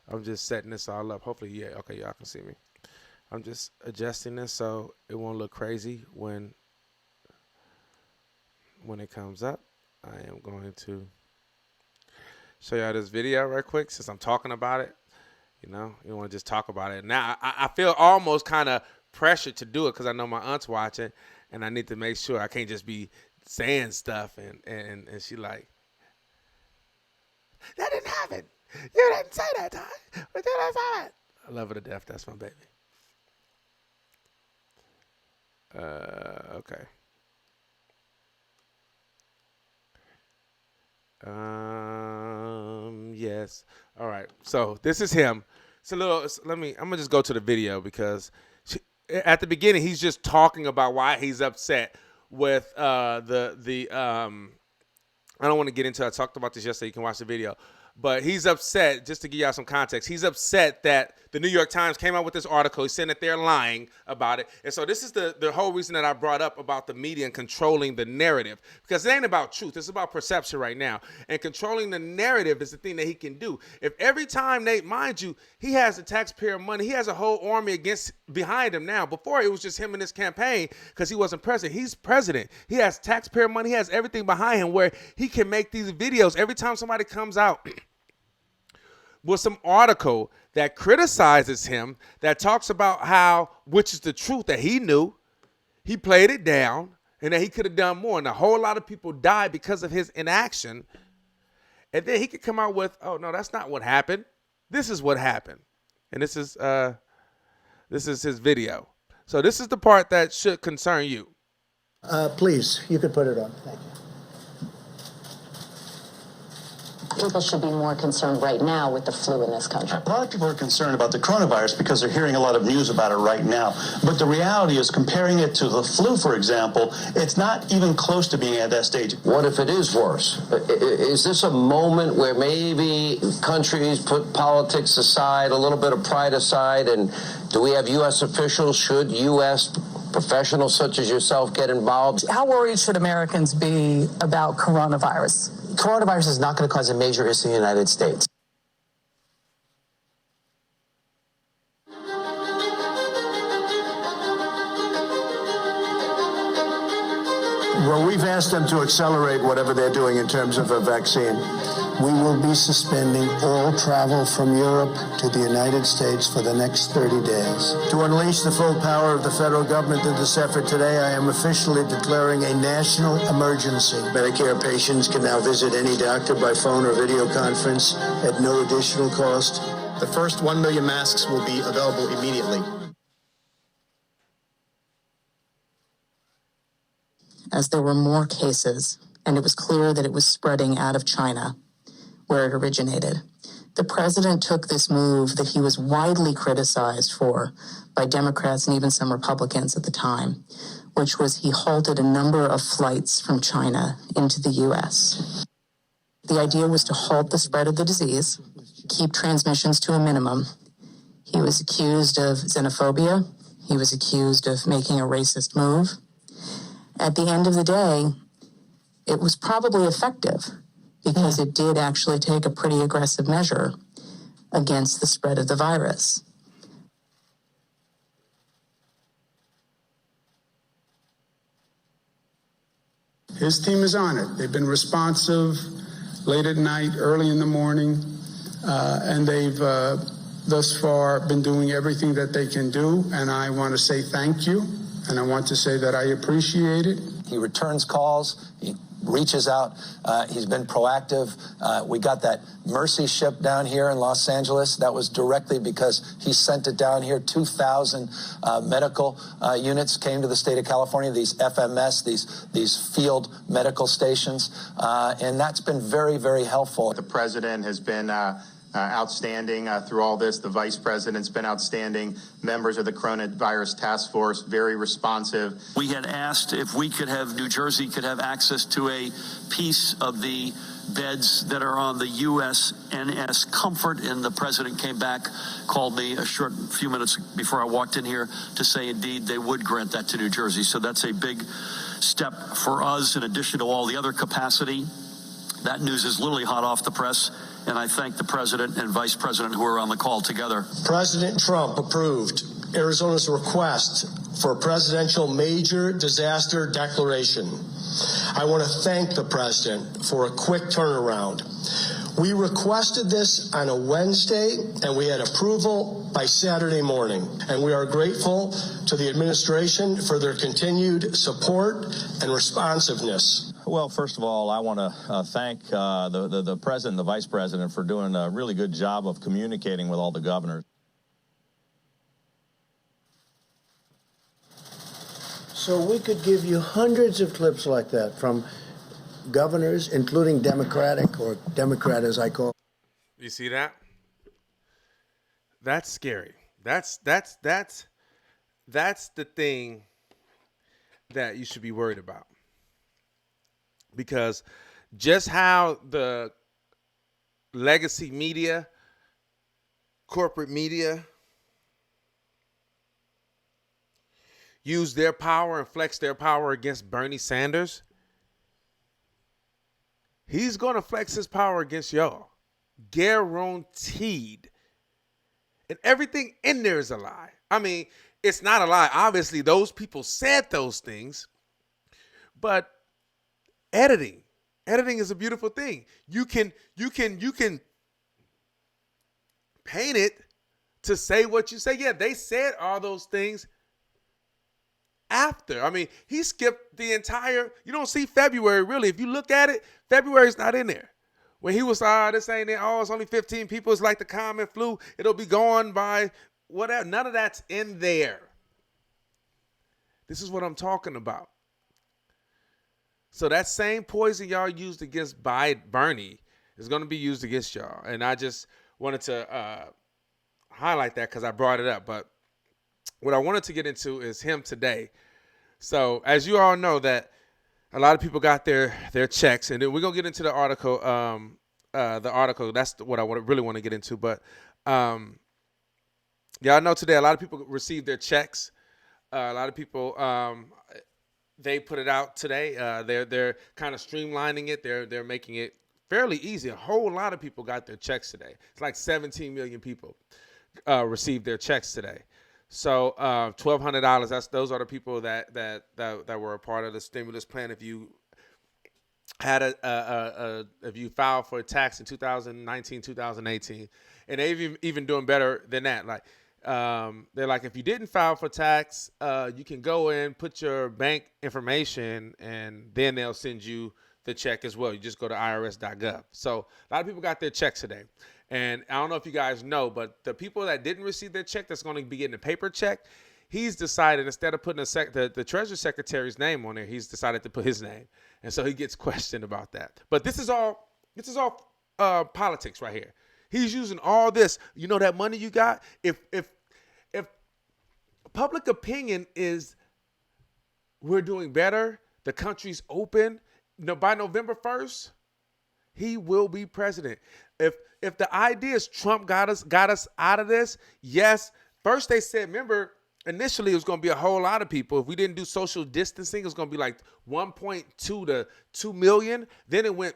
[SPEAKER 1] I'm just setting this all up. Hopefully, yeah, okay, y'all can see me. I'm just adjusting this so it won't look crazy when it comes up. I am going to show y'all this video right quick since I'm talking about it. You don't want to just talk about it. Now, I feel almost kind of pressured to do it because I know my aunt's watching and I need to make sure I can't just be saying stuff and she like, that didn't happen. You didn't say that time. But then I saw it. I love her to death. That's my baby. Okay. Yes. All right. So this is him. It's a little. I'm gonna just go to the video because at the beginning he's just talking about why he's upset with I don't want to get into it. I talked about this yesterday. You can watch the video. But he's upset, just to give y'all some context, he's upset that the New York Times came out with this article. He's saying that they're lying about it. And so this is the whole reason that I brought up about the media and controlling the narrative. Because it ain't about truth. It's about perception right now. And controlling the narrative is the thing that he can do. If every time mind you, he has the taxpayer money. He has a whole army behind him now. Before, it was just him and his campaign because he wasn't president. He's president. He has taxpayer money. He has everything behind him where he can make these videos. Every time somebody comes out with some article that criticizes him, that talks about how, which is the truth that he knew, he played it down, and that he could have done more. And a whole lot of people died because of his inaction. And then he could come out with, oh, no, that's not what happened. This is what happened. And this is his video. So this is the part that should concern you.
[SPEAKER 3] Please, you could put it on. Thank you.
[SPEAKER 4] People should be more concerned right now with the flu in this country.
[SPEAKER 23] A lot of people are concerned about the coronavirus because they're hearing a lot of news about it right now. But the reality is, comparing it to the flu, for example, it's not even close to being at that stage.
[SPEAKER 2] What if it is worse? Is this a moment where maybe countries put politics aside, a little bit of pride aside, and do we have U.S. officials? Should U.S. professionals such as yourself get involved?
[SPEAKER 24] How worried should Americans be about coronavirus?
[SPEAKER 2] Coronavirus is not going to cause a major issue in the United States.
[SPEAKER 3] Well, we've asked them to accelerate whatever they're doing in terms of a vaccine. We will be suspending all travel from Europe to the United States for the next 30 days. To unleash the full power of the federal government in this effort today, I am officially declaring a national emergency. Medicare patients can now visit any doctor by phone or video conference at no additional cost.
[SPEAKER 25] The first 1 million masks will be available immediately.
[SPEAKER 24] As there were more cases, and it was clear that it was spreading out of China, where it originated, the president took this move that he was widely criticized for by Democrats and even some Republicans at the time, which was he halted a number of flights from China into the U.S. The idea was to halt the spread of the disease, keep transmissions to a minimum. He was accused of xenophobia. He was accused of making a racist move. At the end of the day, it was probably effective because it did actually take a pretty aggressive measure against the spread of the virus.
[SPEAKER 26] His team is on it. They've been responsive late at night, early in the morning, and they've thus far been doing everything that they can do, and I want to say thank you, and I want to say that I appreciate it.
[SPEAKER 23] He returns calls. He reaches out. He's been proactive. We got that Mercy ship down here in Los Angeles. That was directly because he sent it down here. 2,000 medical units came to the state of California, these FMS, these field medical stations. And that's been very, very helpful.
[SPEAKER 27] The president has been outstanding through all this. The vice president's been outstanding. Members of the coronavirus task force, very responsive.
[SPEAKER 28] We had asked if we could have, New Jersey could have access to a piece of the beds that are on the USNS Comfort, and the president came back, called me a short few minutes before I walked in here to say indeed they would grant that to New Jersey. So that's a big step for us in addition to all the other capacity. That news is literally hot off the press, and I thank the president and vice president who are on the call together.
[SPEAKER 25] President Trump approved Arizona's request for a presidential major disaster declaration. I want to thank the president for a quick turnaround. We requested this on a Wednesday, and we had approval by Saturday morning. And we are grateful to the administration for their continued support and responsiveness.
[SPEAKER 29] Well, first of all, I want to thank the president and the vice president for doing a really good job of communicating with all the governors.
[SPEAKER 3] So we could give you hundreds of clips like that from governors, including Democratic, or Democrat as I call.
[SPEAKER 1] You see that? That's scary. That's the thing that you should be worried about. Because just how the legacy media, corporate media, use their power and flex their power against Bernie Sanders, he's going to flex his power against y'all. Guaranteed. And everything in there is a lie. I mean, it's not a lie. Obviously, those people said those things. But editing is a beautiful thing. You can paint it to say what you say. Yeah, they said all those things after. I mean, he skipped the entire, you don't see February really. If you look at it, February's not in there. When he was, this ain't it. Oh, it's only 15 people. It's like the common flu. It'll be gone by whatever. None of that's in there. This is what I'm talking about. So that same poison y'all used against Bernie is going to be used against y'all. And I just wanted to highlight that because I brought it up. But what I wanted to get into is him today. So as you all know that a lot of people got their checks, and then we're going to get into the article. That's what I really want to get into. But y'all know today a lot of people received their checks. A lot of people, they put it out today. They're kind of streamlining it. They're making it fairly easy. A whole lot of people got their checks today. It's like 17 million people received their checks today. So $1,200. Those are the people that were a part of the stimulus plan. If you had if you filed for a tax in 2019, 2018, and they've even doing better than that. Like they're like, if you didn't file for tax, you can go in, put your bank information, and then they'll send you the check as well. You just go to irs.gov. So a lot of people got their checks today. And I don't know if you guys know, but the people that didn't receive their check that's going to be getting a paper check, he's decided instead of putting the Treasury Secretary's name on there, he's decided to put his name. And so he gets questioned about that. But this is all politics right here. He's using all this. You know that money you got? If public opinion is we're doing better, the country's open, by November 1st, he will be president. If the idea is Trump got us out of this, yes. First they said, remember, initially it was going to be a whole lot of people. If we didn't do social distancing, it was going to be like 1.2 to 2 million. Then it went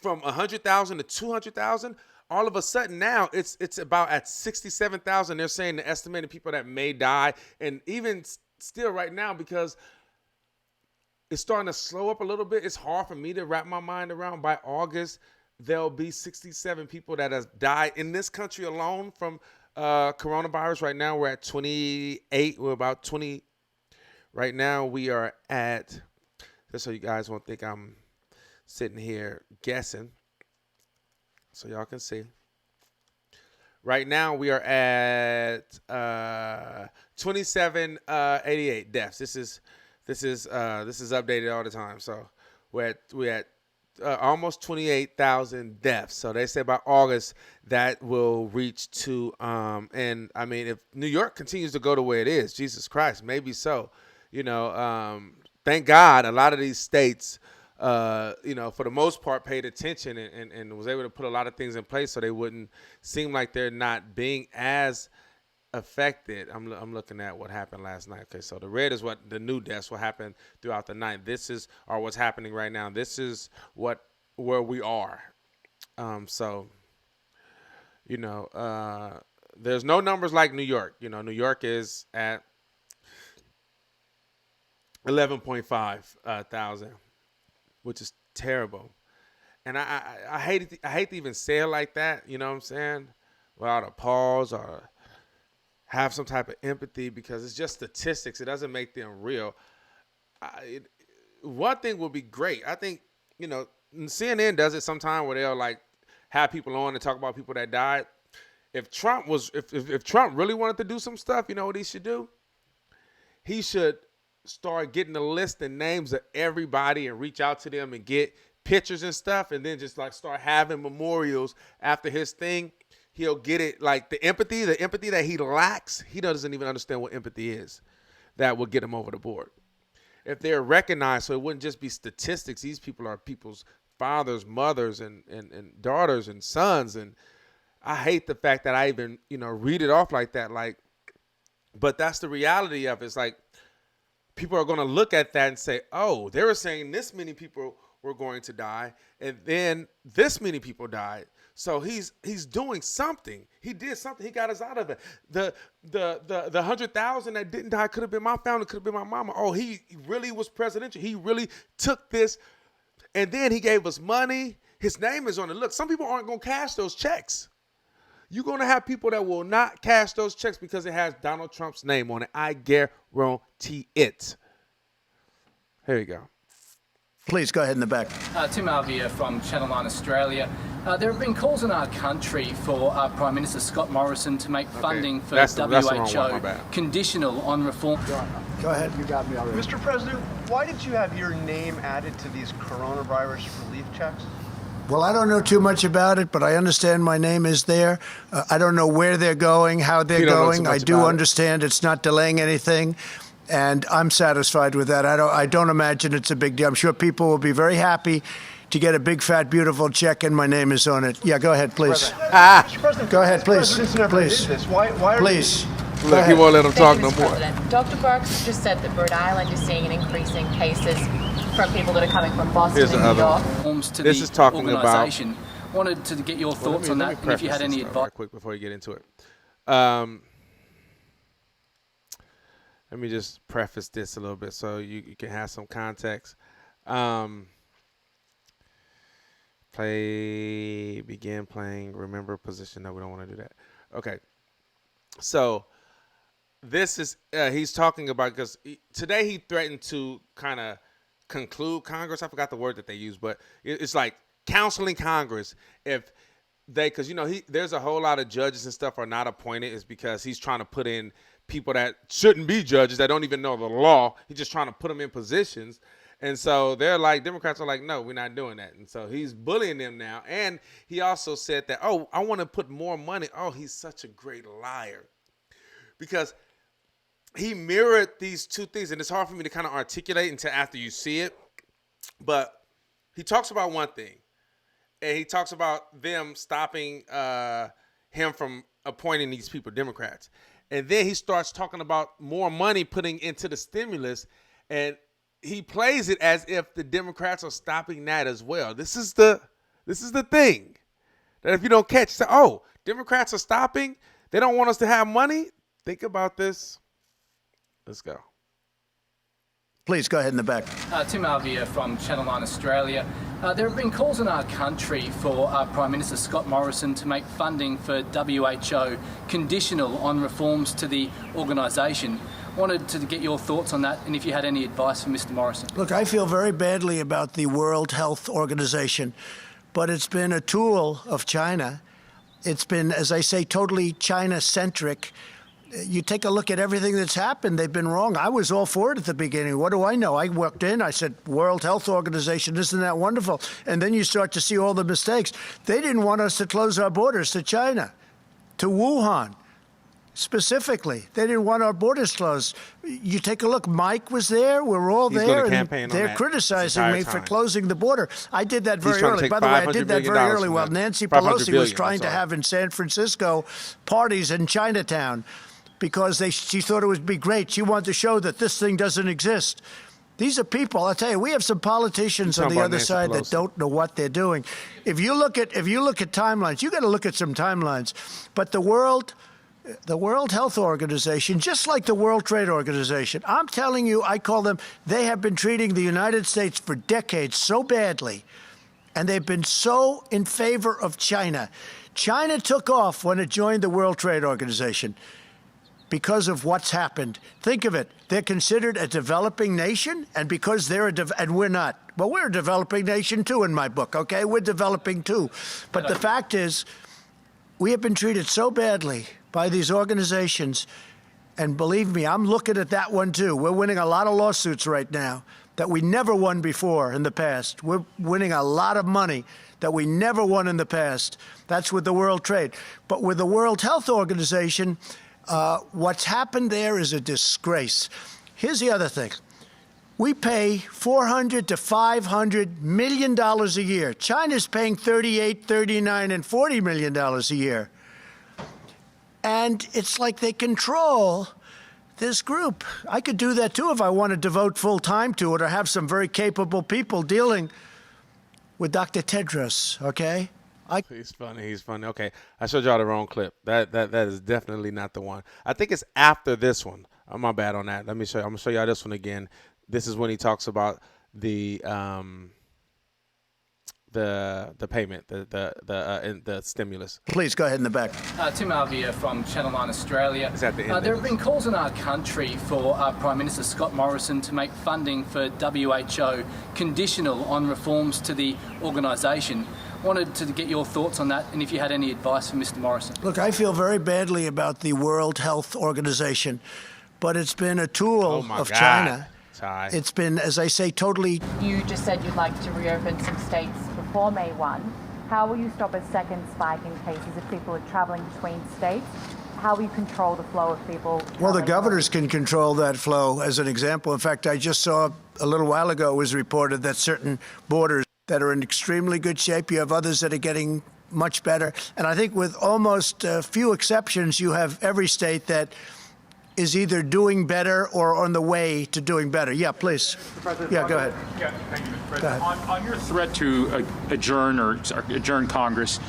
[SPEAKER 1] from 100,000 to 200,000. All of a sudden now it's about at 67,000. They're saying the estimated people that may die. And even still right now, because it's starting to slow up a little bit, it's hard for me to wrap my mind around. By August, there'll be 67 people that have died in this country alone from coronavirus. Right now, we're at 28. We're about 20. Right now, we are at, just so you guys won't think I'm sitting here guessing, so y'all can see. Right now, we are at 2788 deaths. This is updated all the time. So we're at almost 28,000 deaths. So they say by August that will reach to and I mean, if New York continues to go the way it is, Jesus Christ, maybe so. Thank God a lot of these states for the most part paid attention and was able to put a lot of things in place so they wouldn't seem like they're not being as affected. I'm looking at what happened last night. Okay, so the red is what the new deaths, what happened throughout the night. This is what's happening right now. This is where we are. There's no numbers like New York. New York is at 11.5 thousand, which is terrible. And I hate to even say it like that. You know what I'm saying? Without a pause or have some type of empathy, because it's just statistics. It doesn't make them real. One thing would be great. I think, CNN does it sometime where they'll like have people on and talk about people that died. If Trump really wanted to do some stuff, you know what he should do? He should start getting a list and names of everybody and reach out to them and get pictures and stuff, and then just like start having memorials after his thing. He'll get it, like the empathy that he lacks. He doesn't even understand what empathy is. That will get him over the board. If they're recognized, so it wouldn't just be statistics. These people are people's fathers, mothers, and daughters and sons. And I hate the fact that I even, read it off like that. But that's the reality of it. It's like people are going to look at that and say, oh, they were saying this many people were going to die, and then this many people died. So he's doing something. He did something. He got us out of it. The 100,000 that didn't die could have been my family, could have been my mama. Oh, he really was presidential. He really took this, and then he gave us money. His name is on it. Look, some people aren't going to cash those checks. You're going to have people that will not cash those checks because it has Donald Trump's name on it. I guarantee it. Here you go.
[SPEAKER 6] Please go ahead in the back.
[SPEAKER 7] Tim Alvia from Channel 9 Australia.
[SPEAKER 6] There have been calls in our country for Prime Minister Scott Morrison to make funding for
[SPEAKER 1] That's the wrong
[SPEAKER 6] WHO
[SPEAKER 1] one, my bad.
[SPEAKER 6] conditional on reform.
[SPEAKER 3] Go ahead, you got me already.
[SPEAKER 7] Mr. President, why did you have your name added to these coronavirus relief checks?
[SPEAKER 3] Well, I don't know too much about it, but I understand my name is there. I don't know where they're going, how they're going. I do understand it's not delaying anything, and I'm satisfied with that. I don't imagine it's a big deal. I'm sure people will be very happy to get a big, fat, beautiful check, and my name is on it. Yeah, go ahead, please.
[SPEAKER 7] Mr. President,
[SPEAKER 3] Go ahead, please.
[SPEAKER 7] Presidents never
[SPEAKER 3] Please.
[SPEAKER 7] did this. Why are
[SPEAKER 3] Please.
[SPEAKER 1] Look, he won't let him talk no
[SPEAKER 8] Mr.
[SPEAKER 1] more.
[SPEAKER 8] President. Dr. Burks just said that Rhode Island is seeing an increase in cases from people that are coming from Boston
[SPEAKER 1] Here's
[SPEAKER 8] and
[SPEAKER 1] the
[SPEAKER 8] New
[SPEAKER 1] other
[SPEAKER 8] York.
[SPEAKER 1] one.
[SPEAKER 6] To
[SPEAKER 1] This
[SPEAKER 6] the
[SPEAKER 1] is talking about.
[SPEAKER 6] organisation. Wanted to get your thoughts on that, and if you had any advice.
[SPEAKER 1] Right quick before you get into it. Let me just preface this a little bit so you can have some context. Begin playing, remember position. No, we don't want to do that. Okay. So this is, he's talking about, because today he threatened to kind of conclude Congress. I forgot the word that they use, but it's like counseling Congress if they, because, you know, there's a whole lot of judges and stuff are not appointed. It's because he's trying to put in people that shouldn't be judges, that don't even know the law. He's just trying to put them in positions. And so they're like, Democrats are like, no, we're not doing that. And so he's bullying them now. And he also said that, oh, I want to put more money. Oh, he's such a great liar. Because he mirrored these two things. And it's hard for me to kind of articulate until after you see it. But he talks about one thing. And he talks about them stopping him from appointing these people, Democrats. And then he starts talking about more money putting into the stimulus. And he plays it as if the Democrats are stopping that as well. This is the thing that if you don't catch, say, oh, Democrats are stopping. They don't want us to have money. Think about this. Let's go.
[SPEAKER 3] Please go ahead in the back.
[SPEAKER 6] Tim Alvia from Channel 9 Australia. There have been calls in our country for Prime Minister Scott Morrison to make funding for WHO conditional on reforms to the organisation. Wanted to get your thoughts on that, and if you had any advice for Mr. Morrison.
[SPEAKER 3] Look, I feel very badly about the World Health Organization, but it's been a tool of China. It's been, as I say, totally China-centric. You take a look at everything that's happened, they've been wrong. I was all for it at the beginning. What do I know? I walked in, I said, World Health Organization, isn't that wonderful? And then you start to see all the mistakes. They didn't want us to close our borders to China, to Wuhan. Specifically, they didn't want our borders closed. You take a look. Mike was there. We're all there, and they're criticizing me for closing the border. I did that very early. By the way, I did that very early while Nancy Pelosi was trying to have in San Francisco parties in Chinatown because she thought it would be great. She wanted to show that this thing doesn't exist. These are people. I'll tell you, we have some politicians on the other side that don't know what they're doing. If you look at timelines, you got to look at some timelines. But the World Health Organization, just like the World Trade Organization, I'm telling you, I call them, they have been treating the United States for decades so badly, and they've been so in favor of China. China took off when it joined the World Trade Organization because of what's happened. Think of it. They're considered a developing nation, and because they're and we're not. Well, we're a developing nation, too, in my book, okay? We're developing, too. But the fact is, we have been treated so badly by these organizations, and believe me, I'm looking at that one too. We're winning a lot of lawsuits right now that we never won before in the past. We're winning a lot of money that we never won in the past. That's with the World Trade. But with the World Health Organization, what's happened there is a disgrace. Here's the other thing. We pay $400 to $500 million a year. China's paying $38, $39, and $40 million a year. And it's like they control this group. I could do that, too, if I want to devote full time to it or have some very capable people dealing with Dr. Tedros, okay?
[SPEAKER 1] He's funny. Okay, I showed y'all the wrong clip. That is definitely not the one. I think it's after this one. Oh, my bad on that. Let me show you. I'm going to show y'all this one again. This is when he talks about the payment, the stimulus.
[SPEAKER 3] Please go ahead in the back.
[SPEAKER 6] Tim Alvia from Channel 9 Australia.
[SPEAKER 1] Is that the end
[SPEAKER 6] there have been calls in our country for Prime Minister Scott Morrison to make funding for WHO conditional on reforms to the organisation. Wanted to get your thoughts on that and if you had any advice for Mr. Morrison.
[SPEAKER 3] Look, I feel very badly about the World Health Organization, but it's been a tool of China. It's been, as I say, totally.
[SPEAKER 8] You just said you'd like to reopen some states before May 1. How will you stop a second spike in cases if people are traveling between states? How will you control the flow of people?
[SPEAKER 3] Well, the governors can control that flow, as an example. In fact, I just saw a little while ago it was reported that certain borders that are in extremely good shape, you have others that are getting much better. And I think with almost few exceptions, you have every state that is either doing better or on the way to doing better. Yeah, please. Yeah, go ahead.
[SPEAKER 9] Yeah, thank you, Mr. President. On your threat to adjourn Congress,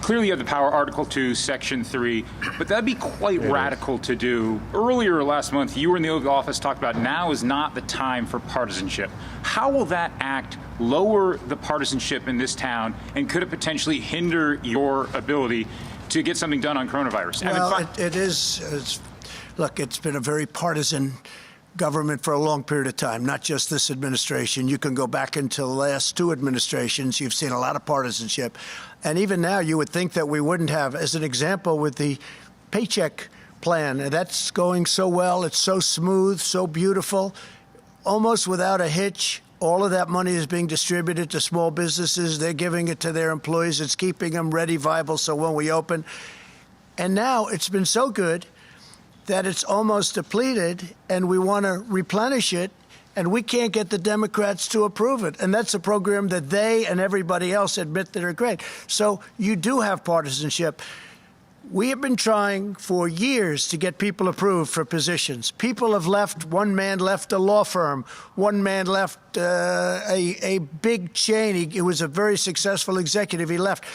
[SPEAKER 9] clearly you have the power, Article 2, Section 3, but that'd be quite radical to do. Earlier last month, you were in the Oval Office, talked about now is not the time for partisanship. How will that act lower the partisanship in this town, and could it potentially hinder your ability to get something done on coronavirus?
[SPEAKER 3] Well, it is. Look, it's been a very partisan government for a long period of time, not just this administration. You can go back into the last two administrations. You've seen a lot of partisanship. And even now, you would think that we wouldn't have, as an example, with the paycheck plan. And that's going so well. It's so smooth, so beautiful, almost without a hitch. All of that money is being distributed to small businesses. They're giving it to their employees. It's keeping them ready, viable, so when we open. And now it's been so good that it's almost depleted, and we want to replenish it, and we can't get the Democrats to approve it. And that's a program that they and everybody else admit that are great. So you do have partisanship. We have been trying for years to get people approved for positions. People have left. One man left a law firm. One man left a big chain. He was a very successful executive. He left.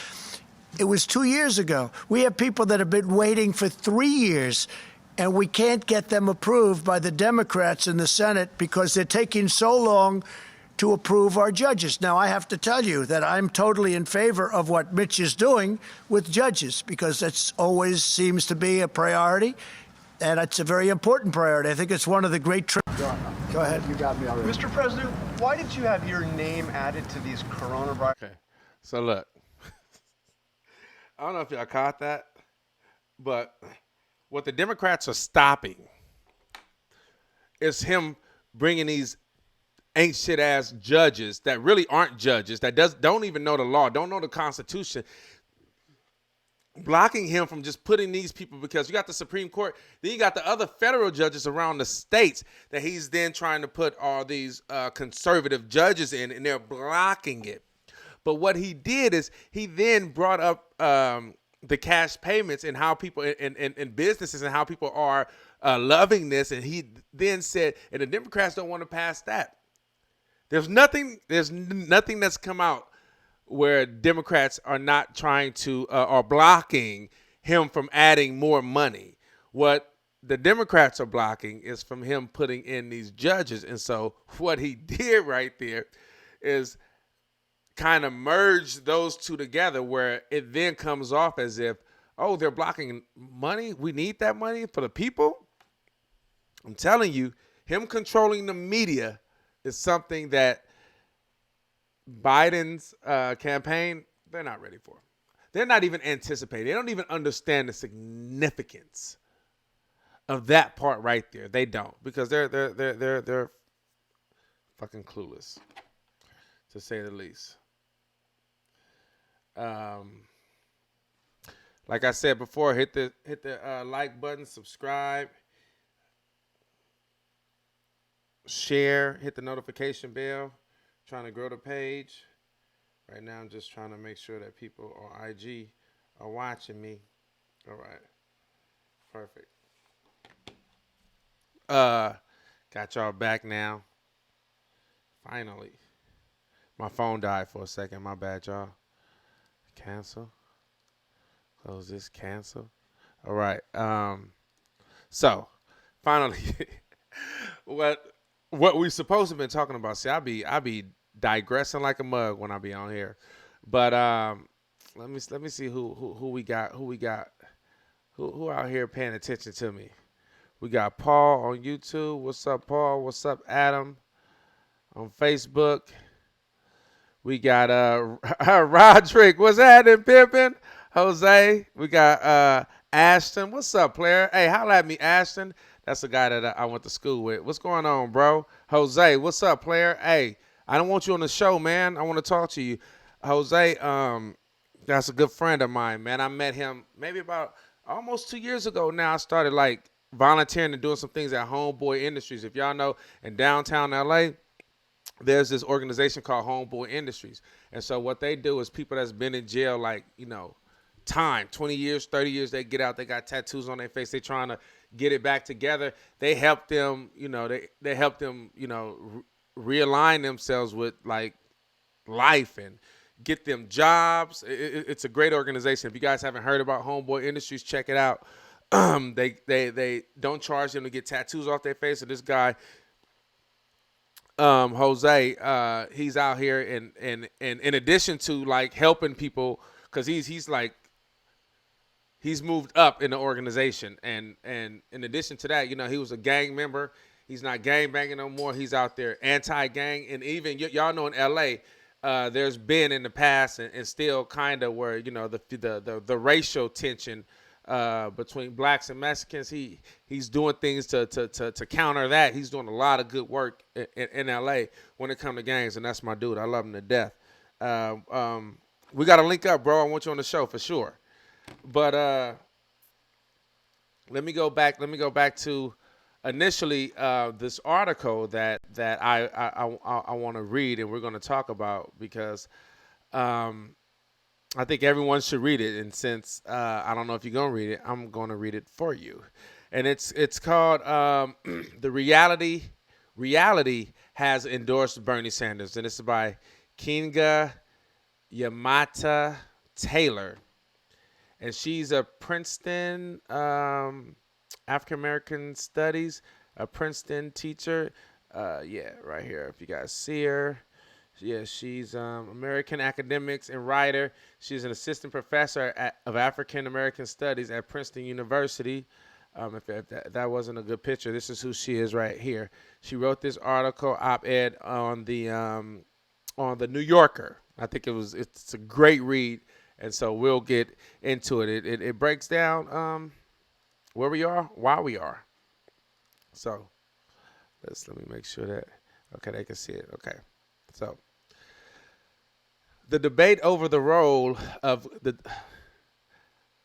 [SPEAKER 3] It was 2 years ago. We have people that have been waiting for 3 years, and we can't get them approved by the Democrats in the Senate because they're taking so long to approve our judges. Now, I have to tell you that I'm totally in favor of what Mitch is doing with judges, because that always seems to be a priority, and it's a very important priority. I think it's one of the great... Go ahead. You got me already.
[SPEAKER 7] Mr. President, why did you have your name added to these coronavirus...
[SPEAKER 1] Okay, so look. I don't know if y'all caught that, but what the Democrats are stopping is him bringing these ain't shit ass judges that really aren't judges, that don't even know the law, don't know the Constitution, blocking him from just putting these people, because you got the Supreme Court, then you got the other federal judges around the states that he's then trying to put all these conservative judges in, and they're blocking it. But what he did is he then brought up the cash payments and how people in businesses and how people are loving this. And he then said, and the Democrats don't want to pass that. There's nothing that's come out where Democrats are not trying to are blocking him from adding more money. What the Democrats are blocking is from him putting in these judges. And so what he did right there is kind of merge those two together, where it then comes off as if, oh, they're blocking money. We need that money for the people. I'm telling you, him controlling the media is something that Biden's campaign, they're not ready for. They're not even anticipating. They don't even understand the significance of that part right there. They don't, because they're fucking clueless, to say the least. Like I said before, hit the like button, subscribe, share, hit the notification bell. Trying to grow the page. Right now, I'm just trying to make sure that people on IG are watching me. All right, perfect. Got y'all back now. Finally, my phone died for a second. My bad, y'all. Cancel. Close this. Cancel. All right. So finally, what we supposed to have been talking about? See, I be digressing like a mug when I be on here, but let me see who we got. Who out here paying attention to me? We got Paul on YouTube. What's up, Paul? What's up, Adam? On Facebook. We got Roderick. What's happening, Pippin? Jose. We got Ashton. What's up, player? Hey, holla at me, Ashton. That's the guy that I went to school with. What's going on, bro? Jose, what's up, player? Hey, I don't want you on the show, man. I want to talk to you. Jose, that's a good friend of mine, man. I met him maybe about almost 2 years ago now. I started like volunteering and doing some things at Homeboy Industries. If y'all know, in downtown LA, there's this organization called Homeboy Industries. And so what they do is people that's been in jail, like, time, 20 years, 30 years, they get out, they got tattoos on their face, they trying to get it back together. They help them, they help them, realign themselves with like life and get them jobs. It's a great organization. If you guys haven't heard about Homeboy Industries, check it out. They don't charge them to get tattoos off their face. So this guy, Jose, he's out here and in addition to like helping people, because he's moved up in the organization, and in addition to that, he was a gang member. He's not gang banging no more. He's out there anti-gang, and even y'all know in LA, there's been in the past and still kind of where the racial tension between blacks and Mexicans. He's doing things to counter that. He's doing a lot of good work in LA when it comes to gangs, and that's my dude. I love him to death. We got to link up, bro. I want you on the show for sure. But let me go back to initially this article that I want to read and we're going to talk about, because I think everyone should read it. And since I don't know if you're going to read it, I'm going to read it for you. And it's called The Reality Has Endorsed Bernie Sanders. And it's by Kinga Yamata Taylor. And she's a Princeton African-American Studies, a Princeton teacher. Right here, if you guys see her. Yeah, she's American academics and writer. She's an assistant professor of African-American Studies at Princeton University. If that wasn't a good picture, this is who she is right here. She wrote this article, op-ed, on the New Yorker. I think it's a great read. And so we'll get into it. It breaks down where we are, why we are. So let me make sure that, okay, they can see it. Okay. So the debate over the role of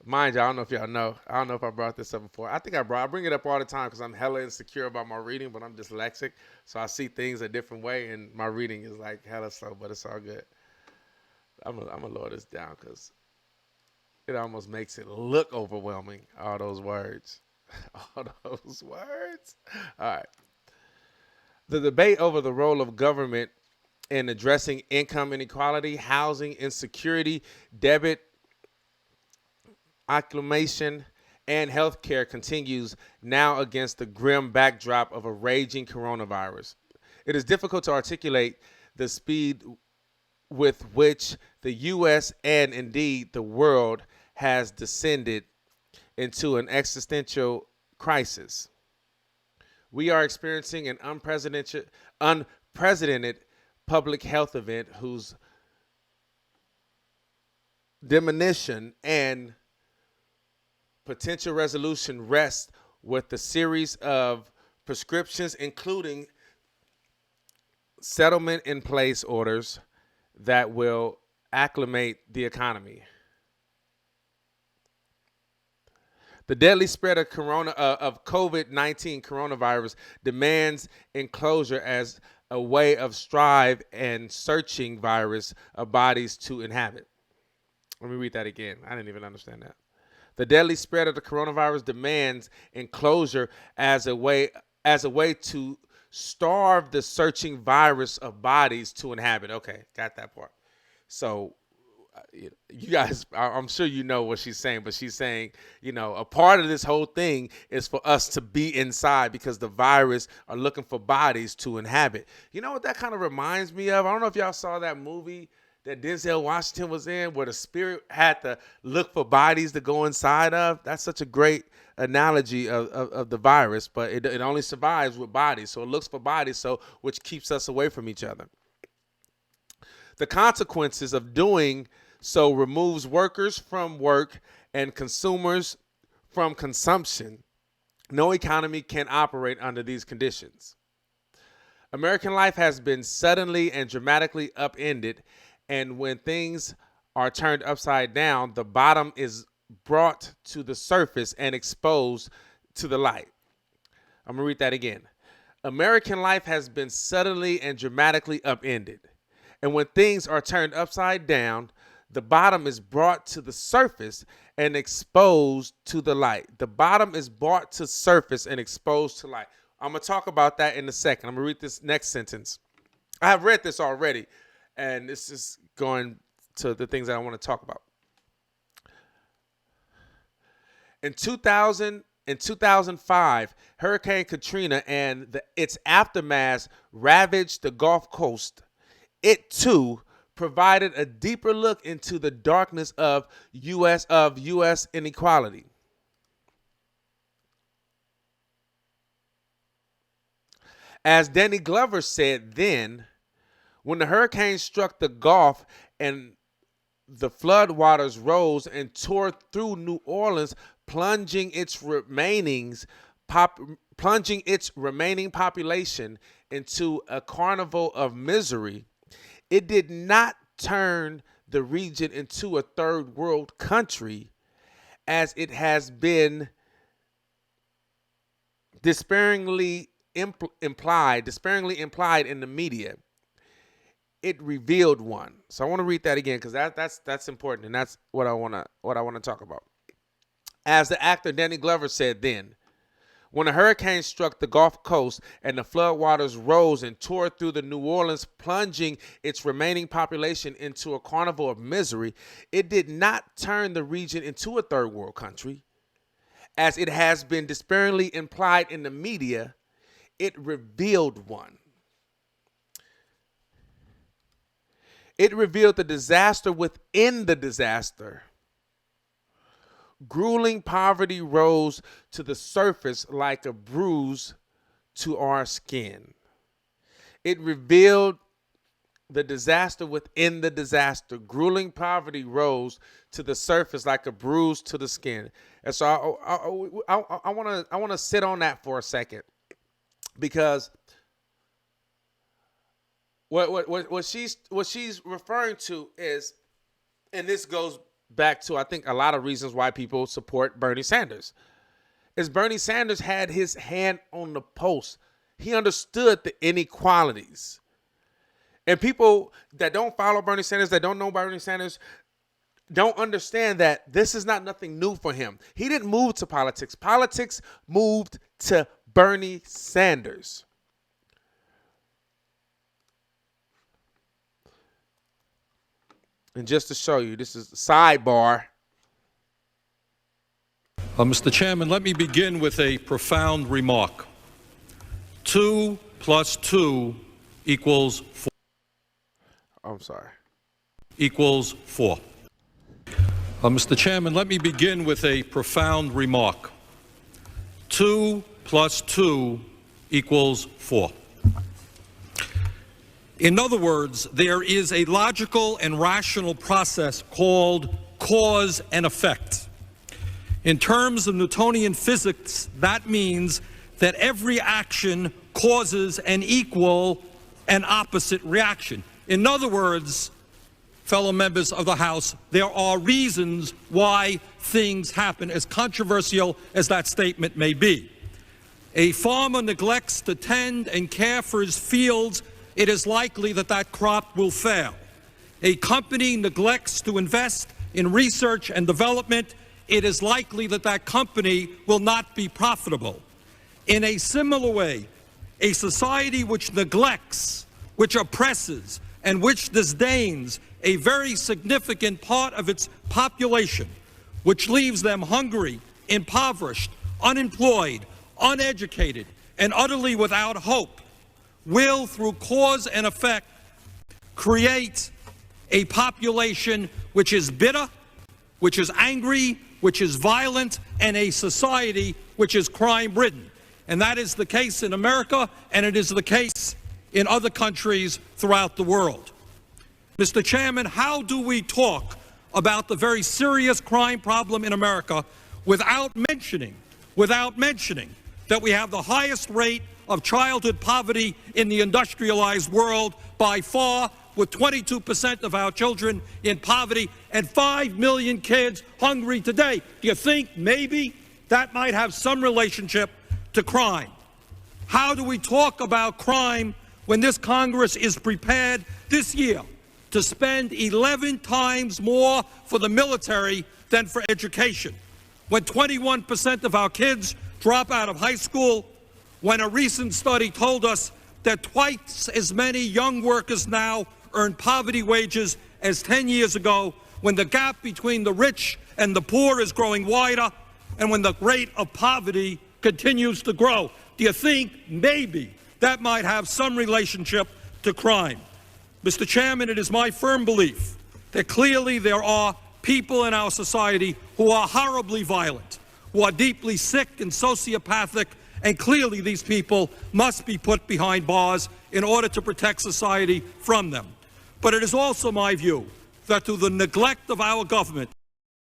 [SPEAKER 1] mind you, I don't know if y'all know. I don't know if I brought this up before. I think I bring it up all the time because I'm hella insecure about my reading, but I'm dyslexic. So I see things a different way, and my reading is like hella slow, but it's all good. I'm gonna lower this down because it almost makes it look overwhelming. All those words. All those words. All right. The debate over the role of government in addressing income inequality, housing insecurity, debt accumulation, and healthcare continues now against the grim backdrop of a raging coronavirus. It is difficult to articulate the speed with which the U.S. and indeed the world has descended into an existential crisis. We are experiencing an unprecedented public health event whose diminution and potential resolution rests with the series of prescriptions, including settlement in place orders that will acclimate the economy. The deadly spread of COVID-19 coronavirus demands enclosure as a way of strive and searching virus of bodies to inhabit. Let me read that again. I didn't even understand that. The deadly spread of the coronavirus demands enclosure as a way to starve the searching virus of bodies to inhabit. Okay, got that part. So you guys, I'm sure you know what she's saying, but she's saying, a part of this whole thing is for us to be inside because the virus are looking for bodies to inhabit. You know what that kind of reminds me of? I don't know if y'all saw that movie that Denzel Washington was in where the spirit had to look for bodies to go inside of. That's such a great analogy of the virus, but it only survives with bodies. So it looks for bodies, which keeps us away from each other. The consequences of doing so removes workers from work and consumers from consumption. No economy can operate under these conditions. American life has been suddenly and dramatically upended, and when things are turned upside down, the bottom is brought to the surface and exposed to the light. I'm going to read that again. American life has been suddenly and dramatically upended, and when things are turned upside down, the bottom is brought to the surface and exposed to the light. The bottom is brought to surface and exposed to light. I'm going to talk about that in a second. I'm going to read this next sentence. I have read this already, and this is going to the things that I want to talk about. In 2005, Hurricane Katrina and its aftermath ravaged the Gulf Coast. It, too, provided a deeper look into the darkness of U.S. inequality. As Danny Glover said then, when the hurricane struck the Gulf and the floodwaters rose and tore through New Orleans, plunging its remaining population into a carnival of misery, it did not turn the region into a third world country, as it has been despairingly implied in the media. It revealed one. So I want to read that again because that's important, and that's what I want to talk about. As the actor Danny Glover said then, when a hurricane struck the Gulf Coast and the floodwaters rose and tore through the New Orleans, plunging its remaining population into a carnival of misery, it did not turn the region into a third world country. As it has been despairingly implied in the media, it revealed one. It revealed the disaster within the disaster. Grueling poverty rose to the surface like a bruise to our skin. It revealed the disaster within the disaster. Grueling poverty rose to the surface like a bruise to the skin. And so I want to sit on that for a second, because what she's referring to is, and this goes back to, I think, a lot of reasons why people support Bernie Sanders, is Bernie Sanders had his hand on the pulse. He understood the inequalities. And people that don't follow Bernie Sanders, that don't know Bernie Sanders, don't understand that this is not nothing new for him. He didn't move to politics. Politics moved to Bernie Sanders. And just to show you, this is the sidebar.
[SPEAKER 10] Mr. Chairman, let me begin with a profound remark. 2 + 2 equals 4.
[SPEAKER 1] I'm sorry.
[SPEAKER 10] Equals 4. Mr. Chairman, let me begin with a profound remark. 2 + 2 equals 4. In other words, there is a logical and rational process called cause and effect. In terms of Newtonian physics, that means that every action causes an equal and opposite reaction. In other words, fellow members of the House, there are reasons why things happen, as controversial as that statement may be. A farmer neglects to tend and care for his fields, it is likely that that crop will fail. A company neglects to invest in research and development, it is likely that that company will not be profitable. In a similar way, a society which neglects, which oppresses, and which disdains a very significant part of its population, which leaves them hungry, impoverished, unemployed, uneducated, and utterly without hope, will, through cause and effect, create a population which is bitter, which is angry, which is violent, and a society which is crime-ridden. And that is the case in America, and it is the case in other countries throughout the world. Mr. Chairman, how do we talk about the very serious crime problem in America without mentioning that we have the highest rate of childhood poverty in the industrialized world by far, with 22% of our children in poverty and 5 million kids hungry today? Do you think maybe that might have some relationship to crime? How do we talk about crime when this Congress is prepared this year to spend 11 times more for the military than for education? When 21% of our kids drop out of high school, when a recent study told us that twice as many young workers now earn poverty wages as 10 years ago, when the gap between the rich and the poor is growing wider, and when the rate of poverty continues to grow? Do you think maybe that might have some relationship to crime? Mr. Chairman, it is my firm belief that clearly there are people in our society who are horribly violent, who are deeply sick and sociopathic, and clearly these people must be put behind bars in order to protect society from them. But it is also my view that through the neglect of our government,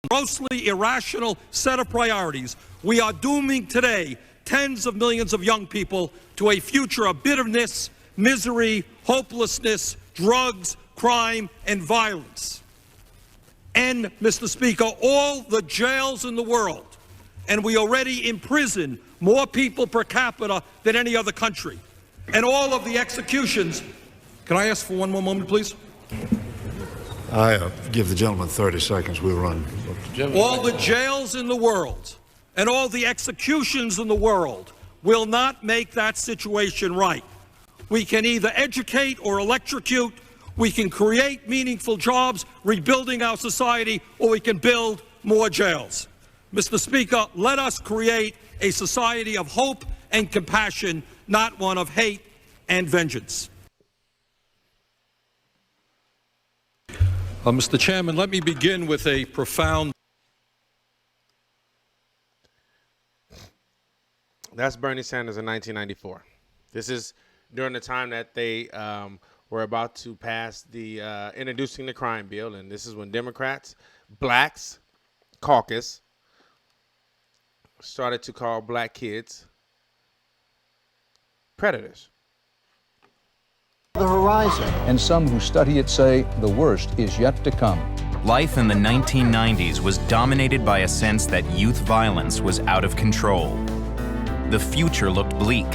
[SPEAKER 10] grossly irrational set of priorities, we are dooming today tens of millions of young people to a future of bitterness, misery, hopelessness, drugs, crime, and violence. And, Mr. Speaker, all the jails in the world, and we already imprison more people per capita than any other country, and all of the executions. Can I ask for one more moment, please?
[SPEAKER 11] I give the gentleman 30 seconds. We'll run.
[SPEAKER 10] All the jails in the world and all the executions in the world will not make that situation right. We can either educate or electrocute. We can create meaningful jobs, rebuilding our society, or we can build more jails. Mr. Speaker, let us create a society of hope and compassion, not one of hate and vengeance. Mr. Chairman, let me begin with a profound...
[SPEAKER 1] That's Bernie Sanders in 1994. This is during the time that they were about to pass the introducing the crime bill, and this is when Democrats, blacks, caucus, started to call black kids predators.
[SPEAKER 12] The horizon. And some who study it say the worst is yet to come.
[SPEAKER 13] Life in the 1990s was dominated by a sense that youth violence was out of control. The future looked bleak.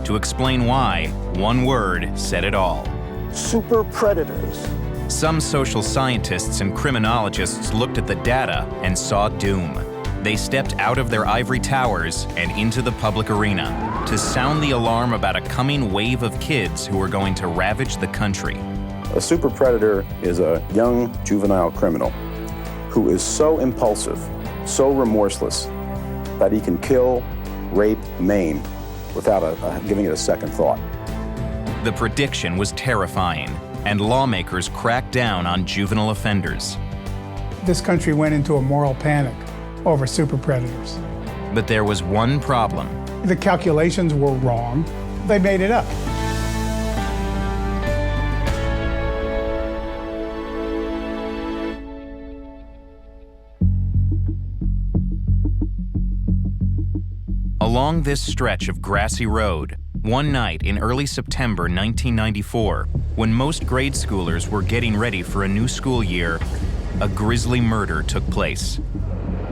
[SPEAKER 13] To explain why, one word said it all.
[SPEAKER 12] Super predators.
[SPEAKER 13] Some social scientists and criminologists looked at the data and saw doom. They stepped out of their ivory towers and into the public arena to sound the alarm about a coming wave of kids who were going to ravage the country.
[SPEAKER 14] A super predator is a young juvenile criminal who is so impulsive, so remorseless, that he can kill, rape, maim without giving it a second thought.
[SPEAKER 13] The prediction was terrifying, and lawmakers cracked down on juvenile offenders.
[SPEAKER 15] This country went into a moral panic over super predators.
[SPEAKER 13] But there was one problem.
[SPEAKER 15] The calculations were wrong. They made it up.
[SPEAKER 13] Along this stretch of grassy road, one night in early September 1994, when most grade schoolers were getting ready for a new school year, a grisly murder took place.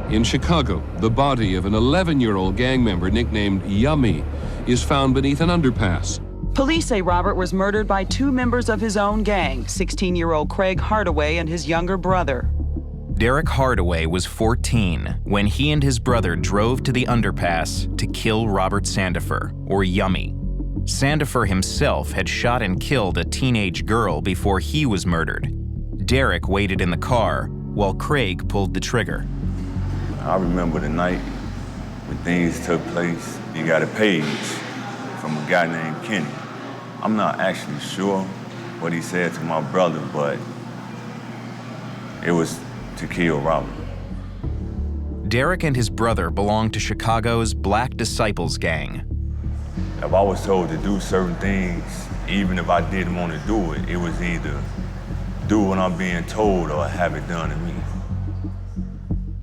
[SPEAKER 16] In Chicago, the body of an 11-year-old gang member nicknamed Yummy is found beneath an underpass.
[SPEAKER 17] Police say Robert was murdered by two members of his own gang, 16-year-old Craig Hardaway and his younger brother.
[SPEAKER 13] Derek Hardaway was 14 when he and his brother drove to the underpass to kill Robert Sandifer, or Yummy. Sandifer himself had shot and killed a teenage girl before he was murdered. Derek waited in the car while Craig pulled the trigger.
[SPEAKER 18] I remember the night when things took place. You got a page from a guy named Kenny. I'm not actually sure what he said to my brother, but it was to kill Robert.
[SPEAKER 13] Derek and his brother belonged to Chicago's Black Disciples gang.
[SPEAKER 18] If I was told to do certain things, even if I didn't want to do it, it was either do what I'm being told or have it done to me.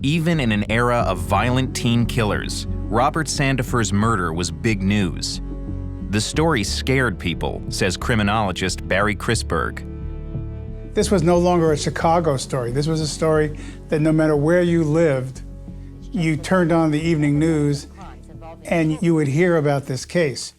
[SPEAKER 13] Even in an era of violent teen killers, Robert Sandifer's murder was big news. The story scared people, says criminologist Barry Crisberg.
[SPEAKER 15] This was no longer a Chicago story. This was a story that no matter where you lived, you turned on the evening news and you would hear about this case.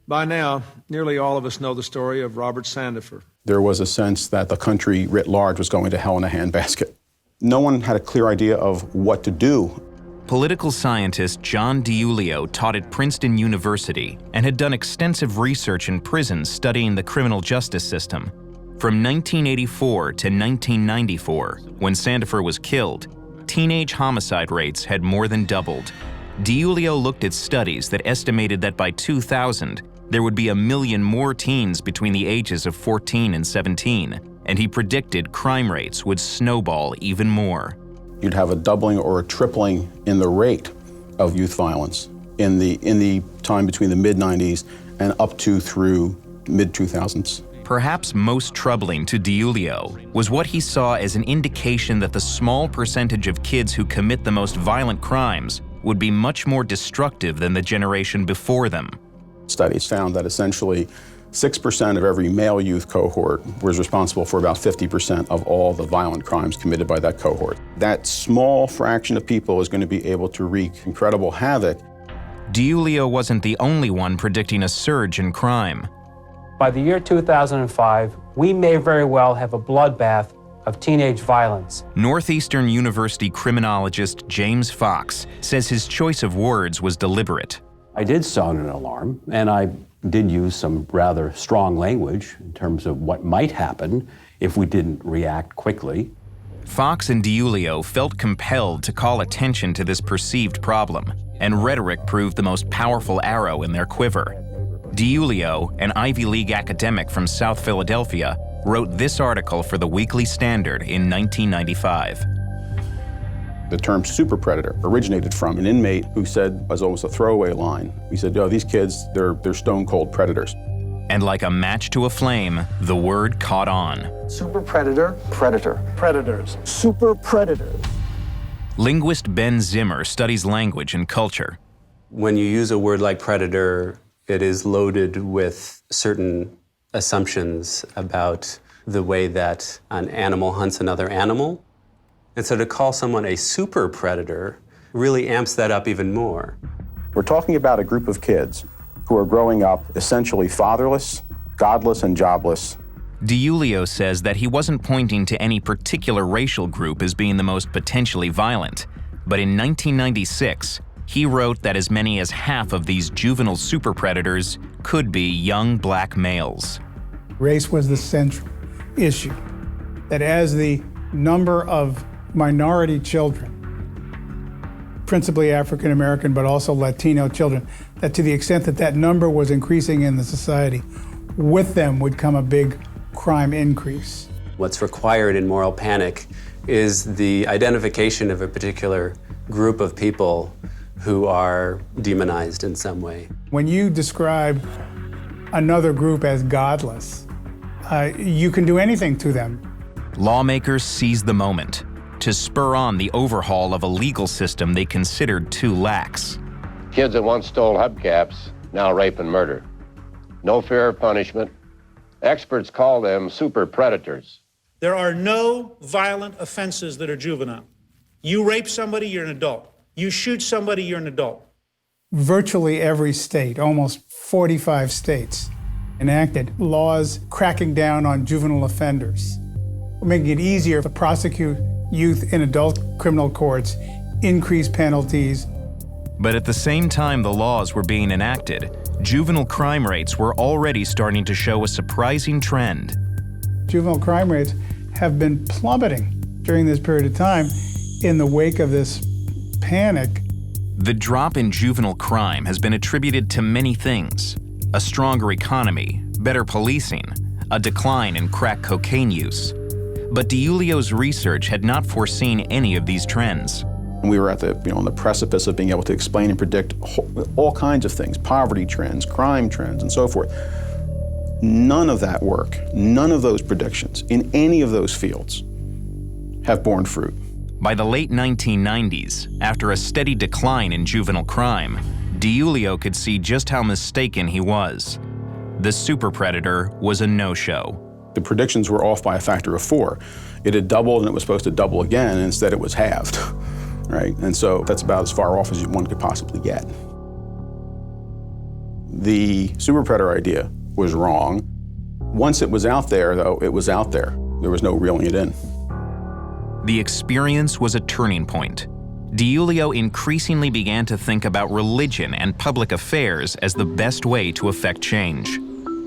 [SPEAKER 2] By now, nearly all of us know the story of Robert Sandifer.
[SPEAKER 14] There was a sense that the country writ large was going to hell in a handbasket. No one had a clear idea of what to do.
[SPEAKER 13] Political scientist John DiIulio taught at Princeton University and had done extensive research in prisons studying the criminal justice system. From 1984 to 1994, when Sandifer was killed, teenage homicide rates had more than doubled. DiIulio looked at studies that estimated that by 2000, there would be 1 million more teens between the ages of 14 and 17, and he predicted crime rates would snowball even more.
[SPEAKER 14] You'd have a doubling or a tripling in the rate of youth violence in the time between the mid-90s and up to through mid-2000s.
[SPEAKER 13] Perhaps most troubling to DiIulio was what he saw as an indication that the small percentage of kids who commit the most violent crimes would be much more destructive than the generation before them.
[SPEAKER 14] Studies found that essentially 6% of every male youth cohort was responsible for about 50% of all the violent crimes committed by that cohort. That small fraction of people is going to be able to wreak incredible havoc.
[SPEAKER 13] DiIulio wasn't the only one predicting a surge in crime.
[SPEAKER 4] By the year 2005, we may very well have a bloodbath of teenage violence.
[SPEAKER 13] Northeastern University criminologist James Fox says his choice of words was deliberate.
[SPEAKER 5] I did sound an alarm, and I did use some rather strong language in terms of what might happen if we didn't react quickly.
[SPEAKER 13] Fox and DiIulio felt compelled to call attention to this perceived problem, and rhetoric proved the most powerful arrow in their quiver. DiIulio, an Ivy League academic from South Philadelphia, wrote this article for the Weekly Standard in 1995.
[SPEAKER 14] The term super predator originated from an inmate who said, as almost a throwaway line, he said, "Oh, these kids, they're stone cold predators."
[SPEAKER 13] And like a match to a flame, the word caught on.
[SPEAKER 19] Super predator, predator, predators, super predators.
[SPEAKER 13] Linguist Ben Zimmer studies language and culture.
[SPEAKER 20] When you use a word like predator, it is loaded with certain assumptions about the way that an animal hunts another animal. And so to call someone a super predator really amps that up even more.
[SPEAKER 14] We're talking about a group of kids who are growing up essentially fatherless, godless, and jobless.
[SPEAKER 13] DiIulio says that he wasn't pointing to any particular racial group as being the most potentially violent, but in 1996, he wrote that as many as half of these juvenile super predators could be young black males.
[SPEAKER 15] Race was the central issue, that as the number of minority children, principally African American, but also Latino children, that to the extent that that number was increasing in the society, with them would come a big crime increase.
[SPEAKER 20] What's required in moral panic is the identification of a particular group of people who are demonized in some way.
[SPEAKER 15] When you describe another group as godless, you can do anything to them.
[SPEAKER 13] Lawmakers seized the moment to spur on the overhaul of a legal system they considered too lax.
[SPEAKER 21] Kids that once stole hubcaps now rape and murder. No fear of punishment. Experts call them super predators.
[SPEAKER 22] There are no violent offenses that are juvenile. You rape somebody, you're an adult. You shoot somebody, you're an adult.
[SPEAKER 15] Virtually every state, almost 45 states, enacted laws cracking down on juvenile offenders, making it easier to prosecute youth in adult criminal courts, increase penalties.
[SPEAKER 13] But at the same time the laws were being enacted, juvenile crime rates were already starting to show a surprising trend.
[SPEAKER 15] Juvenile crime rates have been plummeting during this period of time in the wake of this panic.
[SPEAKER 13] The drop in juvenile crime has been attributed to many things: a stronger economy, better policing, a decline in crack cocaine use. But DiIulio's research had not foreseen any of these trends.
[SPEAKER 14] We were at on the precipice of being able to explain and predict all kinds of things, poverty trends, crime trends, and so forth. None of that work, none of those predictions in any of those fields have borne fruit.
[SPEAKER 13] By the late 1990s, after a steady decline in juvenile crime, DiIulio could see just how mistaken he was. The super predator was a no-show.
[SPEAKER 14] The predictions were off by a factor of 4. It had doubled and it was supposed to double again, and instead it was halved, right? And so that's about as far off as one could possibly get. The super predator idea was wrong. Once it was out there, though, it was out there. There was no reeling it in.
[SPEAKER 13] The experience was a turning point. DiIulio increasingly began to think about religion and public affairs as the best way to affect change.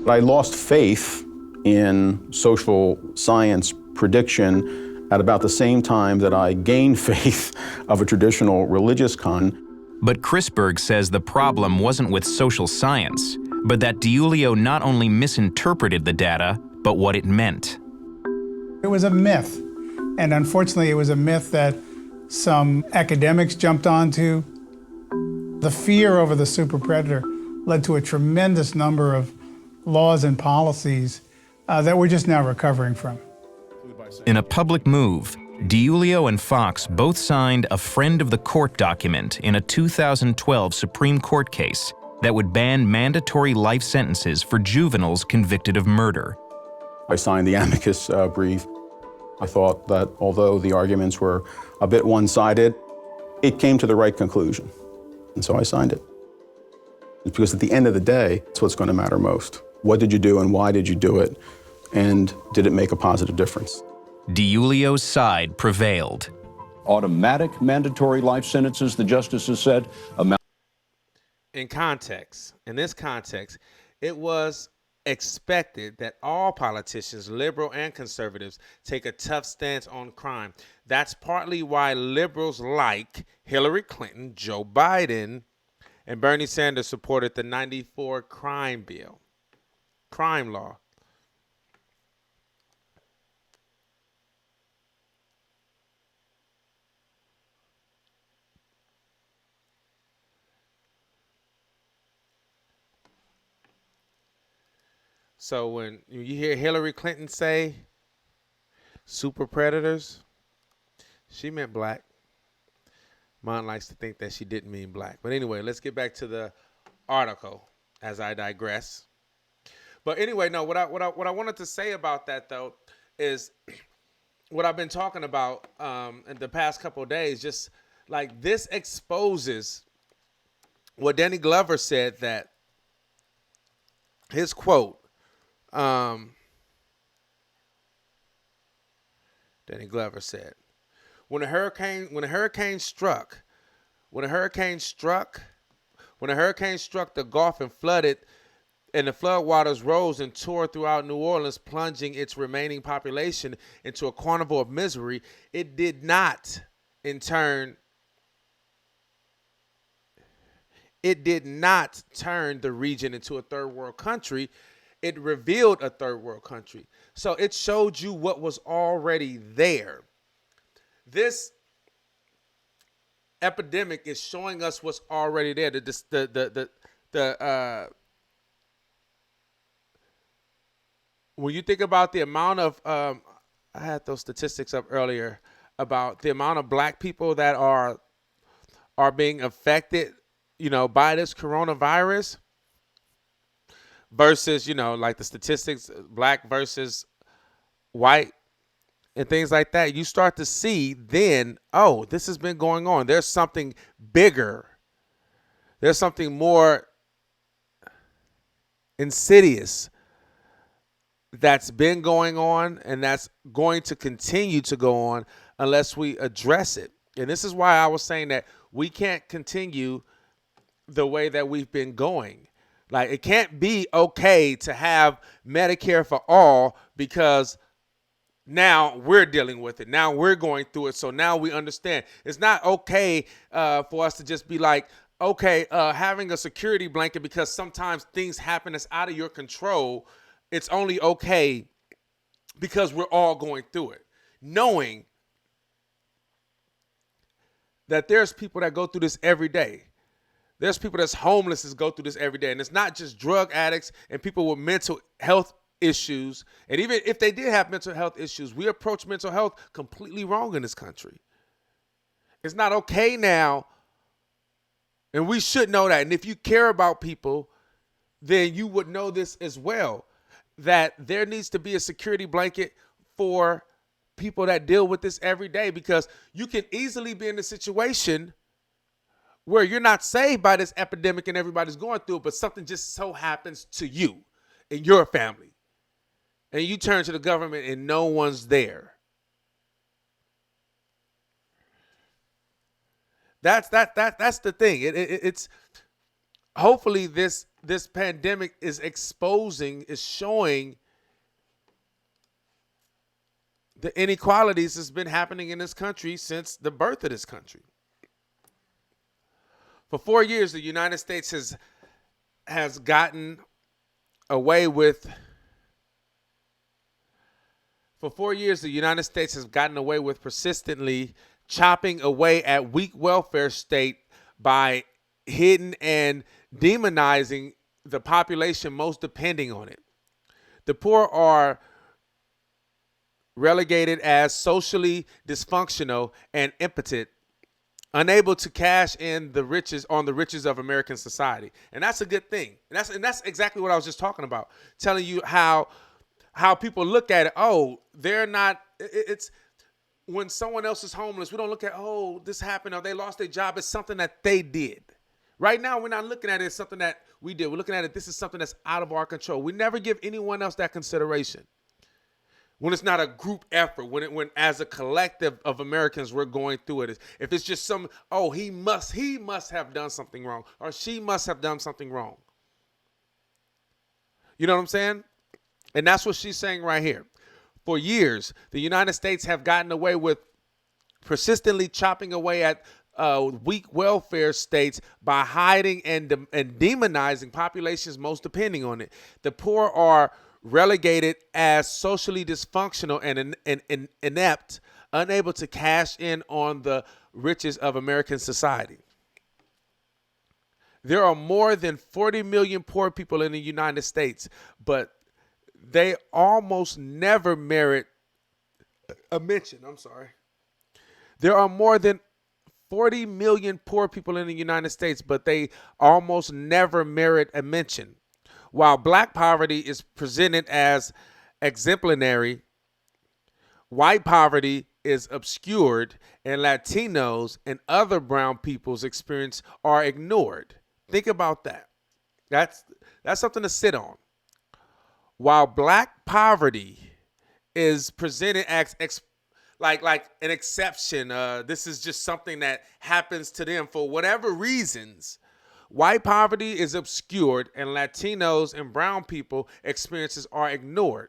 [SPEAKER 14] I lost faith in social science prediction at about the same time that I gained faith of a traditional religious con.
[SPEAKER 13] But Chrisberg says the problem wasn't with social science, but that DiIulio not only misinterpreted the data, but what it meant.
[SPEAKER 15] It was a myth, and unfortunately it was a myth that some academics jumped onto. The fear over the super predator led to a tremendous number of laws and policies that we're just now recovering from.
[SPEAKER 13] In a public move, DiIulio and Fox both signed a friend of the court document in a 2012 Supreme Court case that would ban mandatory life sentences for juveniles convicted of murder.
[SPEAKER 14] I signed the amicus brief. I thought that although the arguments were a bit one-sided, it came to the right conclusion. And so I signed it. It's because at the end of the day, it's what's going to matter most. What did you do and why did you do it? And did it make a positive difference?
[SPEAKER 13] DiIulio's side prevailed.
[SPEAKER 6] Automatic mandatory life sentences, the justices said, amount.
[SPEAKER 1] In this context, it was expected that all politicians, liberal and conservatives, take a tough stance on crime. That's partly why liberals like Hillary Clinton, Joe Biden, and Bernie Sanders supported the '94 crime law. So when you hear Hillary Clinton say super predators, she meant black. Mine likes to think that she didn't mean black. But anyway, let's get back to the article as I digress. But anyway, no, what I wanted to say about that though is what I've been talking about in the past couple of days. Just like this exposes what Danny Glover said, that his quote. Danny Glover said, when a hurricane struck the Gulf and flooded, and the floodwaters rose and tore throughout New Orleans, plunging its remaining population into a carnival of misery, it did not turn the region into a third world country. It revealed a third world country. So it showed you what was already there. This epidemic is showing us what's already there. When you think about the amount of, I had those statistics up earlier about the amount of black people that are being affected, by this coronavirus. Versus, like the statistics, black versus white and things like that, you start to see then, oh, this has been going on. There's something bigger. There's something more insidious that's been going on, and that's going to continue to go on unless we address it. And this is why I was saying that we can't continue the way that we've been going. Like, it can't be okay to have Medicare for all because now we're dealing with it. Now we're going through it. So now we understand. It's not okay for us to just be like, okay, having a security blanket because sometimes things happen that's out of your control. It's only okay because we're all going through it. Knowing that there's people that go through this every day. There's people that's homeless that go through this every day. And it's not just drug addicts and people with mental health issues. And even if they did have mental health issues, we approach mental health completely wrong in this country. It's not okay now. And we should know that. And if you care about people, then you would know this as well, that there needs to be a security blanket for people that deal with this every day, because you can easily be in a situation where you're not saved by this epidemic and everybody's going through it, but something just so happens to you and your family. And you turn to the government and no one's there. That's the thing. It's hopefully this pandemic is showing the inequalities that's been happening in this country since the birth of this country. For 4 years, the United States has gotten away with. For 4 years, the United States has gotten away with persistently chopping away at weak welfare state by hidden and demonizing the population most depending on it. The poor are relegated as socially dysfunctional and impotent, unable to cash in the riches of American society. And that's a good thing. And that's exactly what I was just talking about, telling you how people look at it. Oh, they're not, it's when someone else is homeless, we don't look at, oh, this happened or they lost their job. It's something that they did. Right now, we're not looking at it as something that we did. We're looking at it, this is something that's out of our control. We never give anyone else that consideration. When it's not a group effort, when as a collective of Americans we're going through it. If it's just he must have done something wrong, or she must have done something wrong. You know what I'm saying? And that's what she's saying right here. For years, the United States have gotten away with persistently chopping away at weak welfare states by hiding and demonizing populations most depending on it. The poor are relegated as socially dysfunctional and inept, unable to cash in on the riches of American society. There are more than 40 million poor people in the United States, but they almost never merit a mention. There are more than 40 million poor people in the United States, but they almost never merit a mention. While black poverty is presented as exemplary, white poverty is obscured, and Latinos and other brown people's experience are ignored. Think about that. That's something to sit on. While black poverty is presented as like an exception, this is just something that happens to them for whatever reasons, white poverty is obscured and Latinos and brown people experiences are ignored.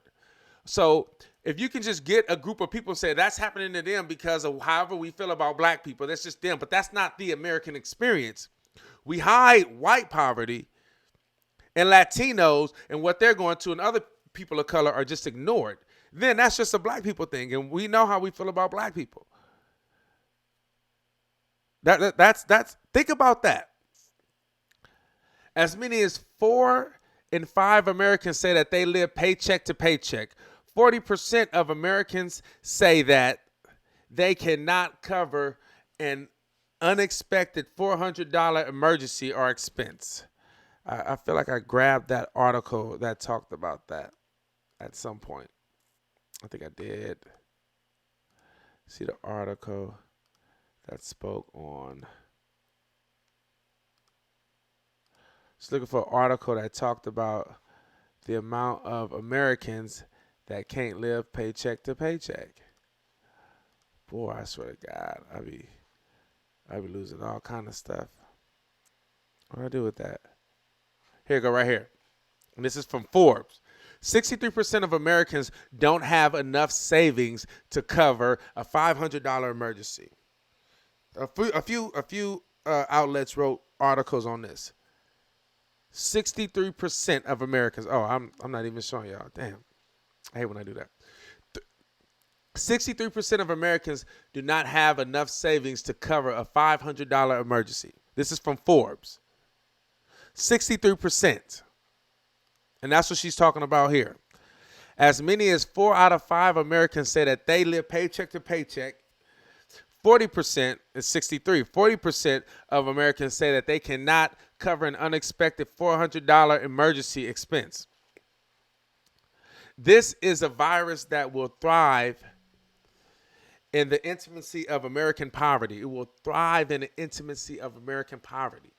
[SPEAKER 1] So if you can just get a group of people and say that's happening to them because of however we feel about black people, that's just them, but that's not the American experience. We hide white poverty and Latinos and what they're going to, and other people of color are just ignored. Then that's just a black people thing, and we know how we feel about black people. That's think about that. As many as 4 in 5 Americans say that they live paycheck to paycheck. 40% of Americans say that they cannot cover an unexpected $400 emergency or expense. I feel like I grabbed that article that talked about that at some point. I think I did. See the article that spoke on. Just looking for an article that talked about the amount of Americans that can't live paycheck to paycheck. Boy, I swear to God, I be losing all kind of stuff. What do I do with that? Here you go, right here. And this is from Forbes. 63% of Americans don't have enough savings to cover a $500 emergency. A few outlets wrote articles on this. 63% of Americans. Oh, I'm not even showing y'all. Damn. I hate when I do that. 63% of Americans do not have enough savings to cover a $500 emergency. This is from Forbes. 63%. And that's what she's talking about here. As many as 4 out of 5 Americans say that they live paycheck to paycheck. 40% is 63. 40% of Americans say that they cannot cover an unexpected $400 emergency expense. This is a virus that will thrive in the intimacy of American poverty. It will thrive in the intimacy of American poverty.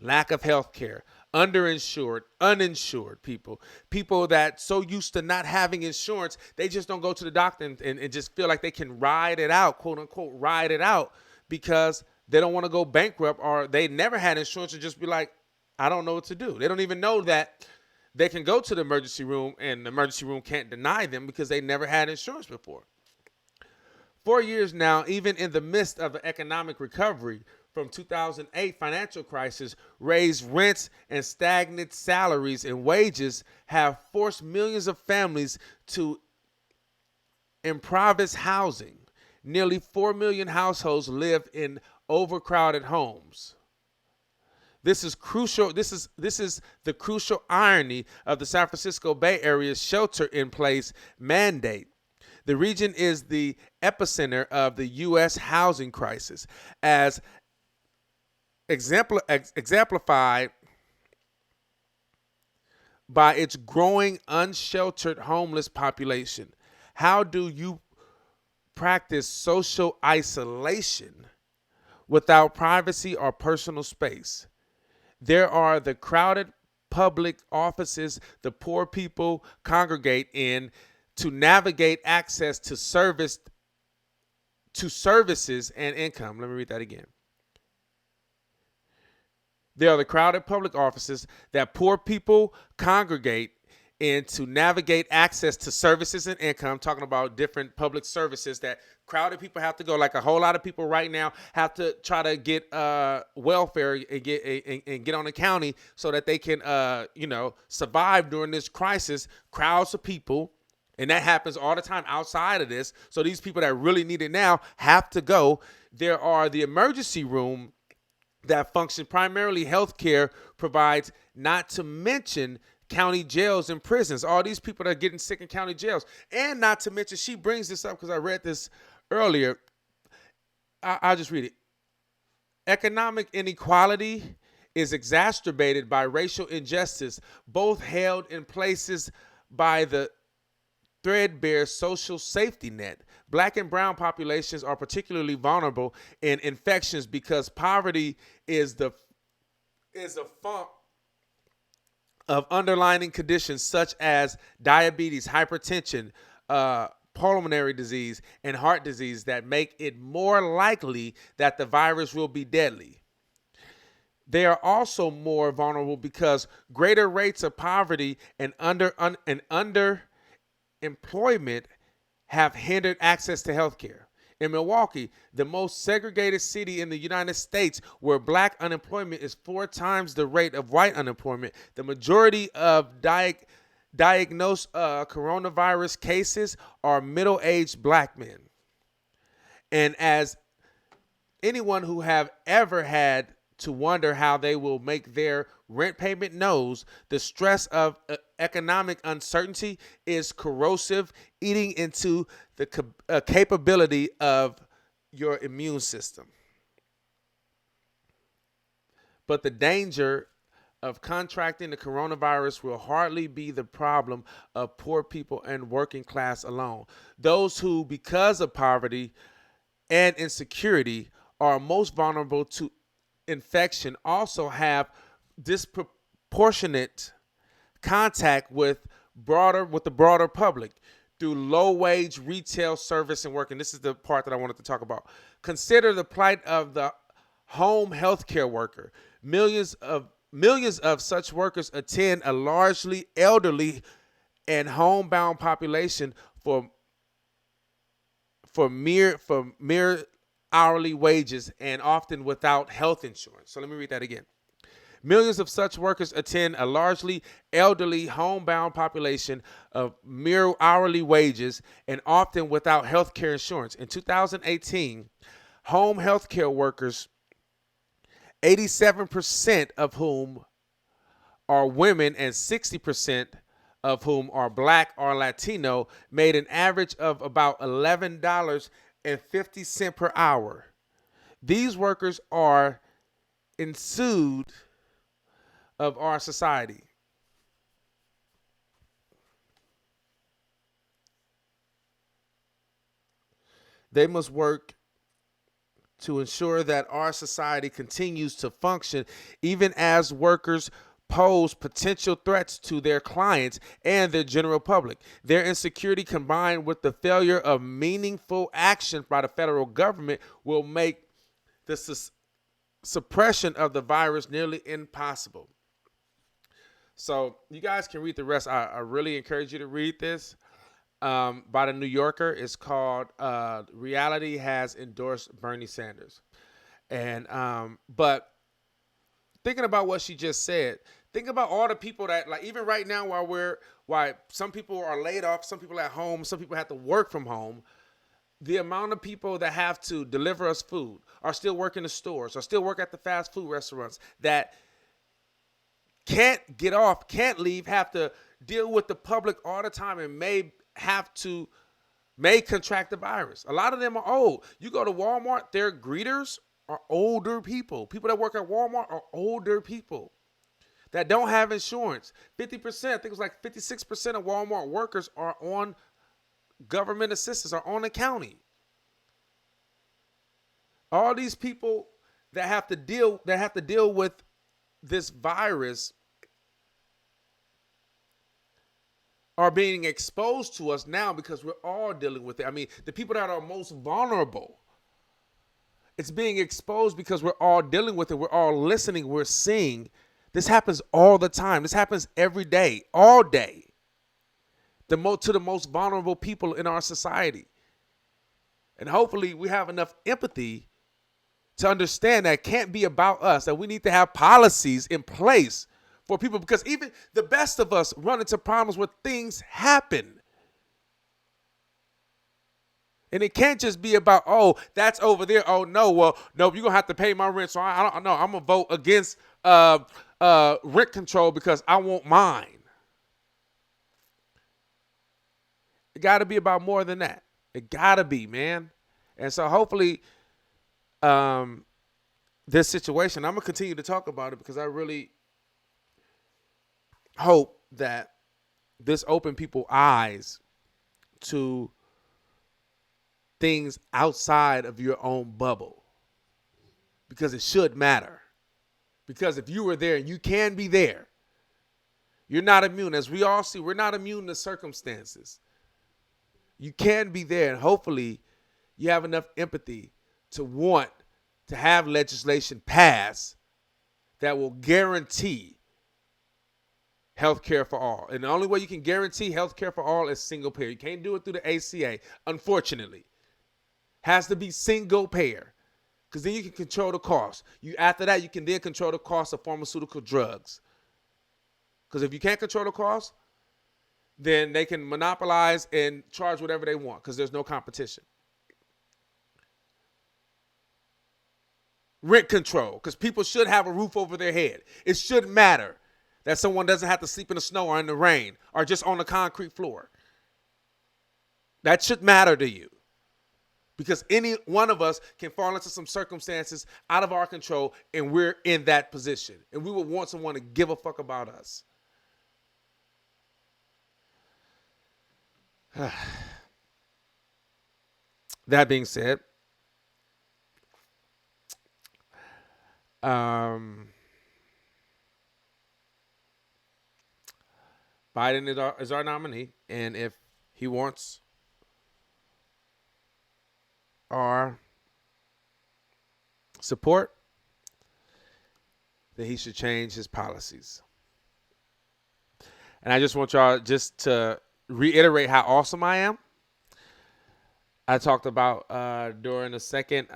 [SPEAKER 1] Lack of health care, underinsured, uninsured people that so used to not having insurance, they just don't go to the doctor and just feel like they can ride it out, quote unquote, ride it out, because they don't want to go bankrupt, or they never had insurance and just be like, I don't know what to do. They don't even know that they can go to the emergency room and the emergency room can't deny them because they never had insurance before. 4 years now, even in the midst of an economic recovery from 2008 financial crisis, raised rents and stagnant salaries and wages have forced millions of families to improvised housing. Nearly 4 million households live in overcrowded homes. This is crucial. This is the crucial irony of the San Francisco Bay Area's shelter-in-place mandate. The region is the epicenter of the U.S. housing crisis, as exemplified by its growing unsheltered homeless population. How do you practice social isolation without privacy or personal space? There are the crowded public offices the poor people congregate in to navigate access to services and income. Let me read that again. There are the crowded public offices that poor people congregate in to navigate access to services and income. Talking about different public services that crowded people have to go. Like a whole lot of people right now have to try to get welfare and get on the county so that they can survive during this crisis. Crowds of people. And that happens all the time outside of this. So these people that really need it now have to go. There are the emergency room that function primarily healthcare provides, not to mention county jails and prisons. All these people that are getting sick in county jails. And not to mention, she brings this up because I read this earlier. I'll just read it. Economic inequality is exacerbated by racial injustice, both held in places by the threadbare social safety net. Black and brown populations are particularly vulnerable in infections because poverty is a funk of underlying conditions such as diabetes, hypertension, pulmonary disease, and heart disease that make it more likely that the virus will be deadly. They are also more vulnerable because greater rates of poverty and underemployment have hindered access to health care. In Milwaukee, the most segregated city in the United States, where black unemployment is 4 times the rate of white unemployment, the majority of diagnosed coronavirus cases are middle-aged black men. And as anyone who have ever had to wonder how they will make their rent payment knows, the stress of economic uncertainty is corrosive, eating into the capability of your immune system. But the danger of contracting the coronavirus will hardly be the problem of poor people and working class alone. Those who, because of poverty and insecurity, are most vulnerable to infection also have disproportionate contact with the broader public through low-wage retail, service, and work. And this is the part that I wanted to talk about. Consider the plight of the home healthcare worker. Millions of such workers attend a largely elderly and homebound population for mere hourly wages and often without health insurance. So let me read that again. Millions of such workers attend a largely elderly, homebound population of mere hourly wages and often without health care insurance. In 2018, home health care workers 87% of whom are women and 60% of whom are Black or Latino, made an average of about $11.50 per hour. These workers are ensued of our society. They must work to ensure that our society continues to function, even as workers pose potential threats to their clients and the general public. Their insecurity, combined with the failure of meaningful action by the federal government, will make the suppression of the virus nearly impossible. So you guys can read the rest. I really encourage you to read this. By the New Yorker. It's called Reality Has Endorsed Bernie Sanders. And but thinking about what she just said, think about all the people that, like, even right now while some people are laid off, some people at home, some people have to work from home, the amount of people that have to deliver us food, are still working the stores, are still work at the fast food restaurants, that can't get off, can't leave, have to deal with the public all the time, and may contract the virus. A lot of them are old. You go to Walmart, their greeters are older people. People that work at Walmart are older people that don't have insurance. 50%, I think it was like 56% of Walmart workers are on government assistance, are on the county. All these people that have to deal with this virus are being exposed to us now because we're all dealing with it. I mean, the people that are most vulnerable, it's being exposed because we're all dealing with it. We're all listening. We're seeing. This happens all the time. This happens every day, all day. To the most vulnerable people in our society. And hopefully we have enough empathy to understand that it can't be about us, that we need to have policies in place for people, because even the best of us run into problems where things happen. And it can't just be about, oh, that's over there. Oh, no, well, no, you're going to have to pay my rent. So I don't know. I'm going to vote against rent control because I want mine. It got to be about more than that. It got to be, man. And so hopefully this situation, I'm going to continue to talk about it because I really hope that this opened people's eyes to things outside of your own bubble, because it should matter. Because if you were there, and you can be there, you're not immune. As we all see, we're not immune to circumstances. You can be there, and hopefully you have enough empathy to want to have legislation passed that will guarantee health care for all. And the only way you can guarantee health care for all is single payer. You can't do it through the ACA, unfortunately. Has to be single payer, because then you can control the cost. After that, you can then control the cost of pharmaceutical drugs. Because if you can't control the cost, then they can monopolize and charge whatever they want because there's no competition. Rent control, because people should have a roof over their head. It should matter that someone doesn't have to sleep in the snow or in the rain or just on the concrete floor. That should matter to you, because any one of us can fall into some circumstances out of our control, and we're in that position, and we would want someone to give a fuck about us. That being said, Biden is our nominee, and if he wants our support, then he should change his policies. And I just want y'all just to reiterate how awesome I am. I talked about during the second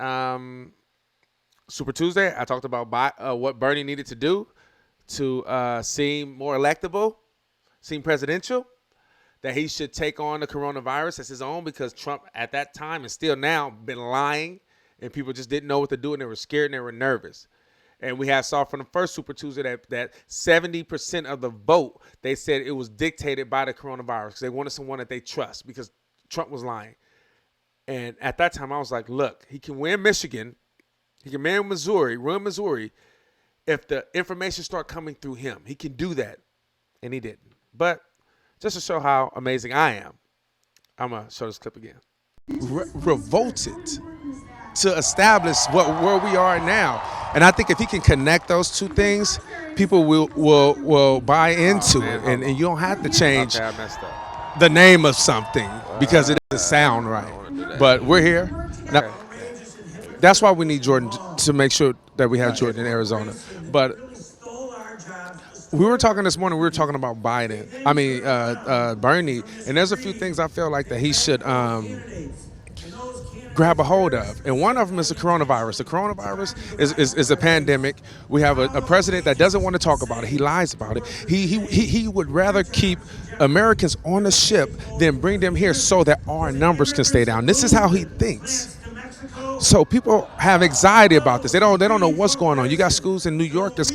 [SPEAKER 1] Super Tuesday, I talked about what Bernie needed to do to seem more electable, seem presidential, that he should take on the coronavirus as his own, because Trump at that time and still now been lying, and people just didn't know what to do, and they were scared and they were nervous. And we saw from the first Super Tuesday that 70% of the vote, they said it was dictated by the coronavirus because they wanted someone that they trust because Trump was lying. And at that time, I was like, look, he can win Michigan. He can win Missouri, if the information start coming through him. He can do that. And he didn't. But just to show how amazing I am, I'm going to show this clip again. Revolted to establish where we are now. And I think if he can connect those two things, people will buy into it. And you don't have to change the name of something because it doesn't sound right. But we're here. Now, that's why we need Jordan to make sure that we have Jordan in Arizona. But we were talking this morning, we were talking about Bernie. And there's a few things I feel like that he should grab a hold of. And one of them is the coronavirus. The coronavirus is a pandemic. We have a president that doesn't want to talk about it. He lies about it. He would rather keep Americans on the ship than bring them here so that our numbers can stay down. This is how he thinks. So people have anxiety about this. They don't know what's going on. You got schools in New York is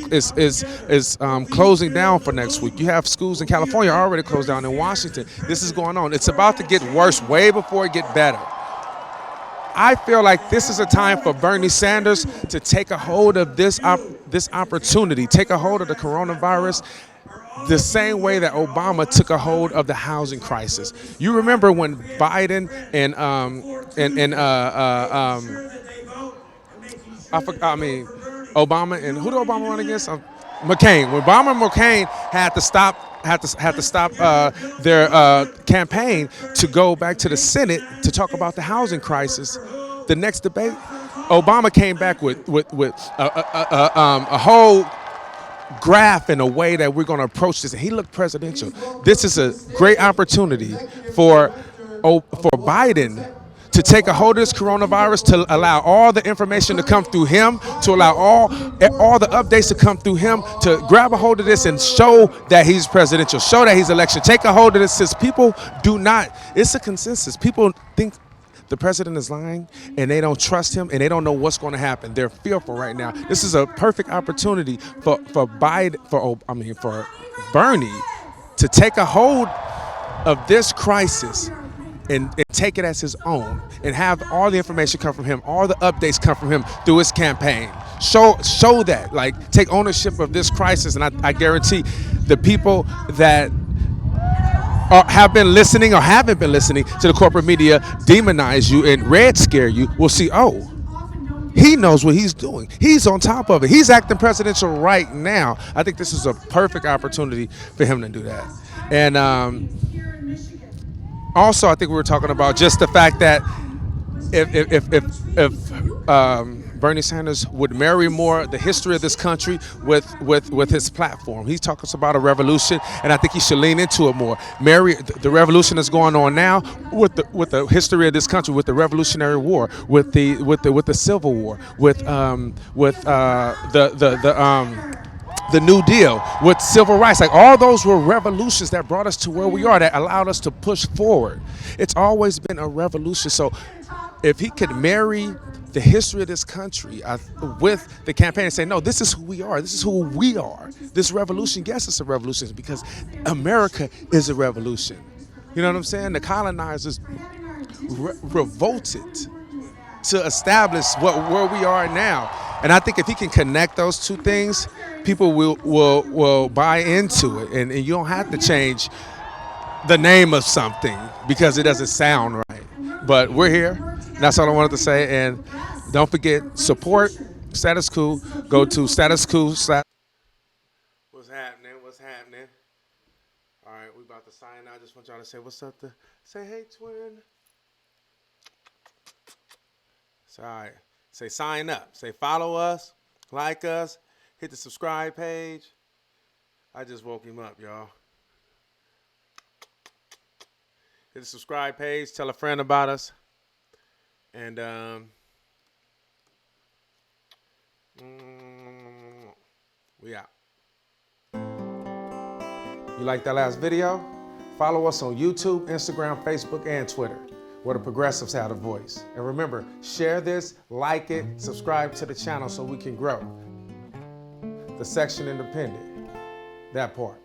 [SPEAKER 1] closing down for next week. You have schools in California already closed down. In Washington, this is going on. It's about to get worse way before it get better. I feel like this is a time for Bernie Sanders to take a hold of this opportunity, take a hold of the coronavirus, the same way that Obama took a hold of the housing crisis. You remember when Biden and Obama and who did Obama run against? McCain. When Obama and McCain had to stop their campaign to go back to the Senate to talk about the housing crisis, the next debate, Obama came back with a whole graph in a way that we're going to approach this. And he looked presidential. This is a great opportunity for Biden to take a hold of this coronavirus, to allow all the information to come through him, to allow all the updates to come through him, to grab a hold of this and show that he's presidential, show that he's election. Take a hold of this, since people do not, it's a consensus. People think the president is lying and they don't trust him and they don't know what's going to happen. They're fearful right now. This is a perfect opportunity for Bernie to take a hold of this crisis and take it as his own and have all the information come from him, all the updates come from him through his campaign. Show that, like, take ownership of this crisis, and I guarantee the people that have been listening or haven't been listening to the corporate media demonize you and red scare you will see, oh, he knows what he's doing. He's on top of it. He's acting presidential right now. I think this is a perfect opportunity for him to do that. And also, I think we were talking about just the fact that if Bernie Sanders would marry more the history of this country with his platform. He talks about a revolution, and I think he should lean into it more. Marry the revolution that's going on now with the history of this country, with the Revolutionary War, with the Civil War, with the New Deal, with civil rights. Like, all those were revolutions that brought us to where we are, that allowed us to push forward. It's always been a revolution. So if he could marry the history of this country with the campaign and say, no, this is who we are. This is who we are. This revolution, yes, it's a revolution because America is a revolution. You know what I'm saying? The colonizers revolted to establish where we are now. And I think if he can connect those two things, people will buy into it. And you don't have to change the name of something because it doesn't sound right. But we're here. That's all I wanted to say. And don't forget, support Status Quo. Go to Status Quo. What's happening? What's happening? All right, we about to sign out. I just want y'all to say what's up. Say hey, twin. It's all right. Say sign up. Say follow us. Like us. Hit the subscribe page. I just woke him up, y'all. Hit the subscribe page. Tell a friend about us. And we out. You like that last video? Follow us on YouTube, Instagram, Facebook, and Twitter, where the progressives have a voice. And remember, share this, like it, subscribe to the channel so we can grow. the section independent. That part.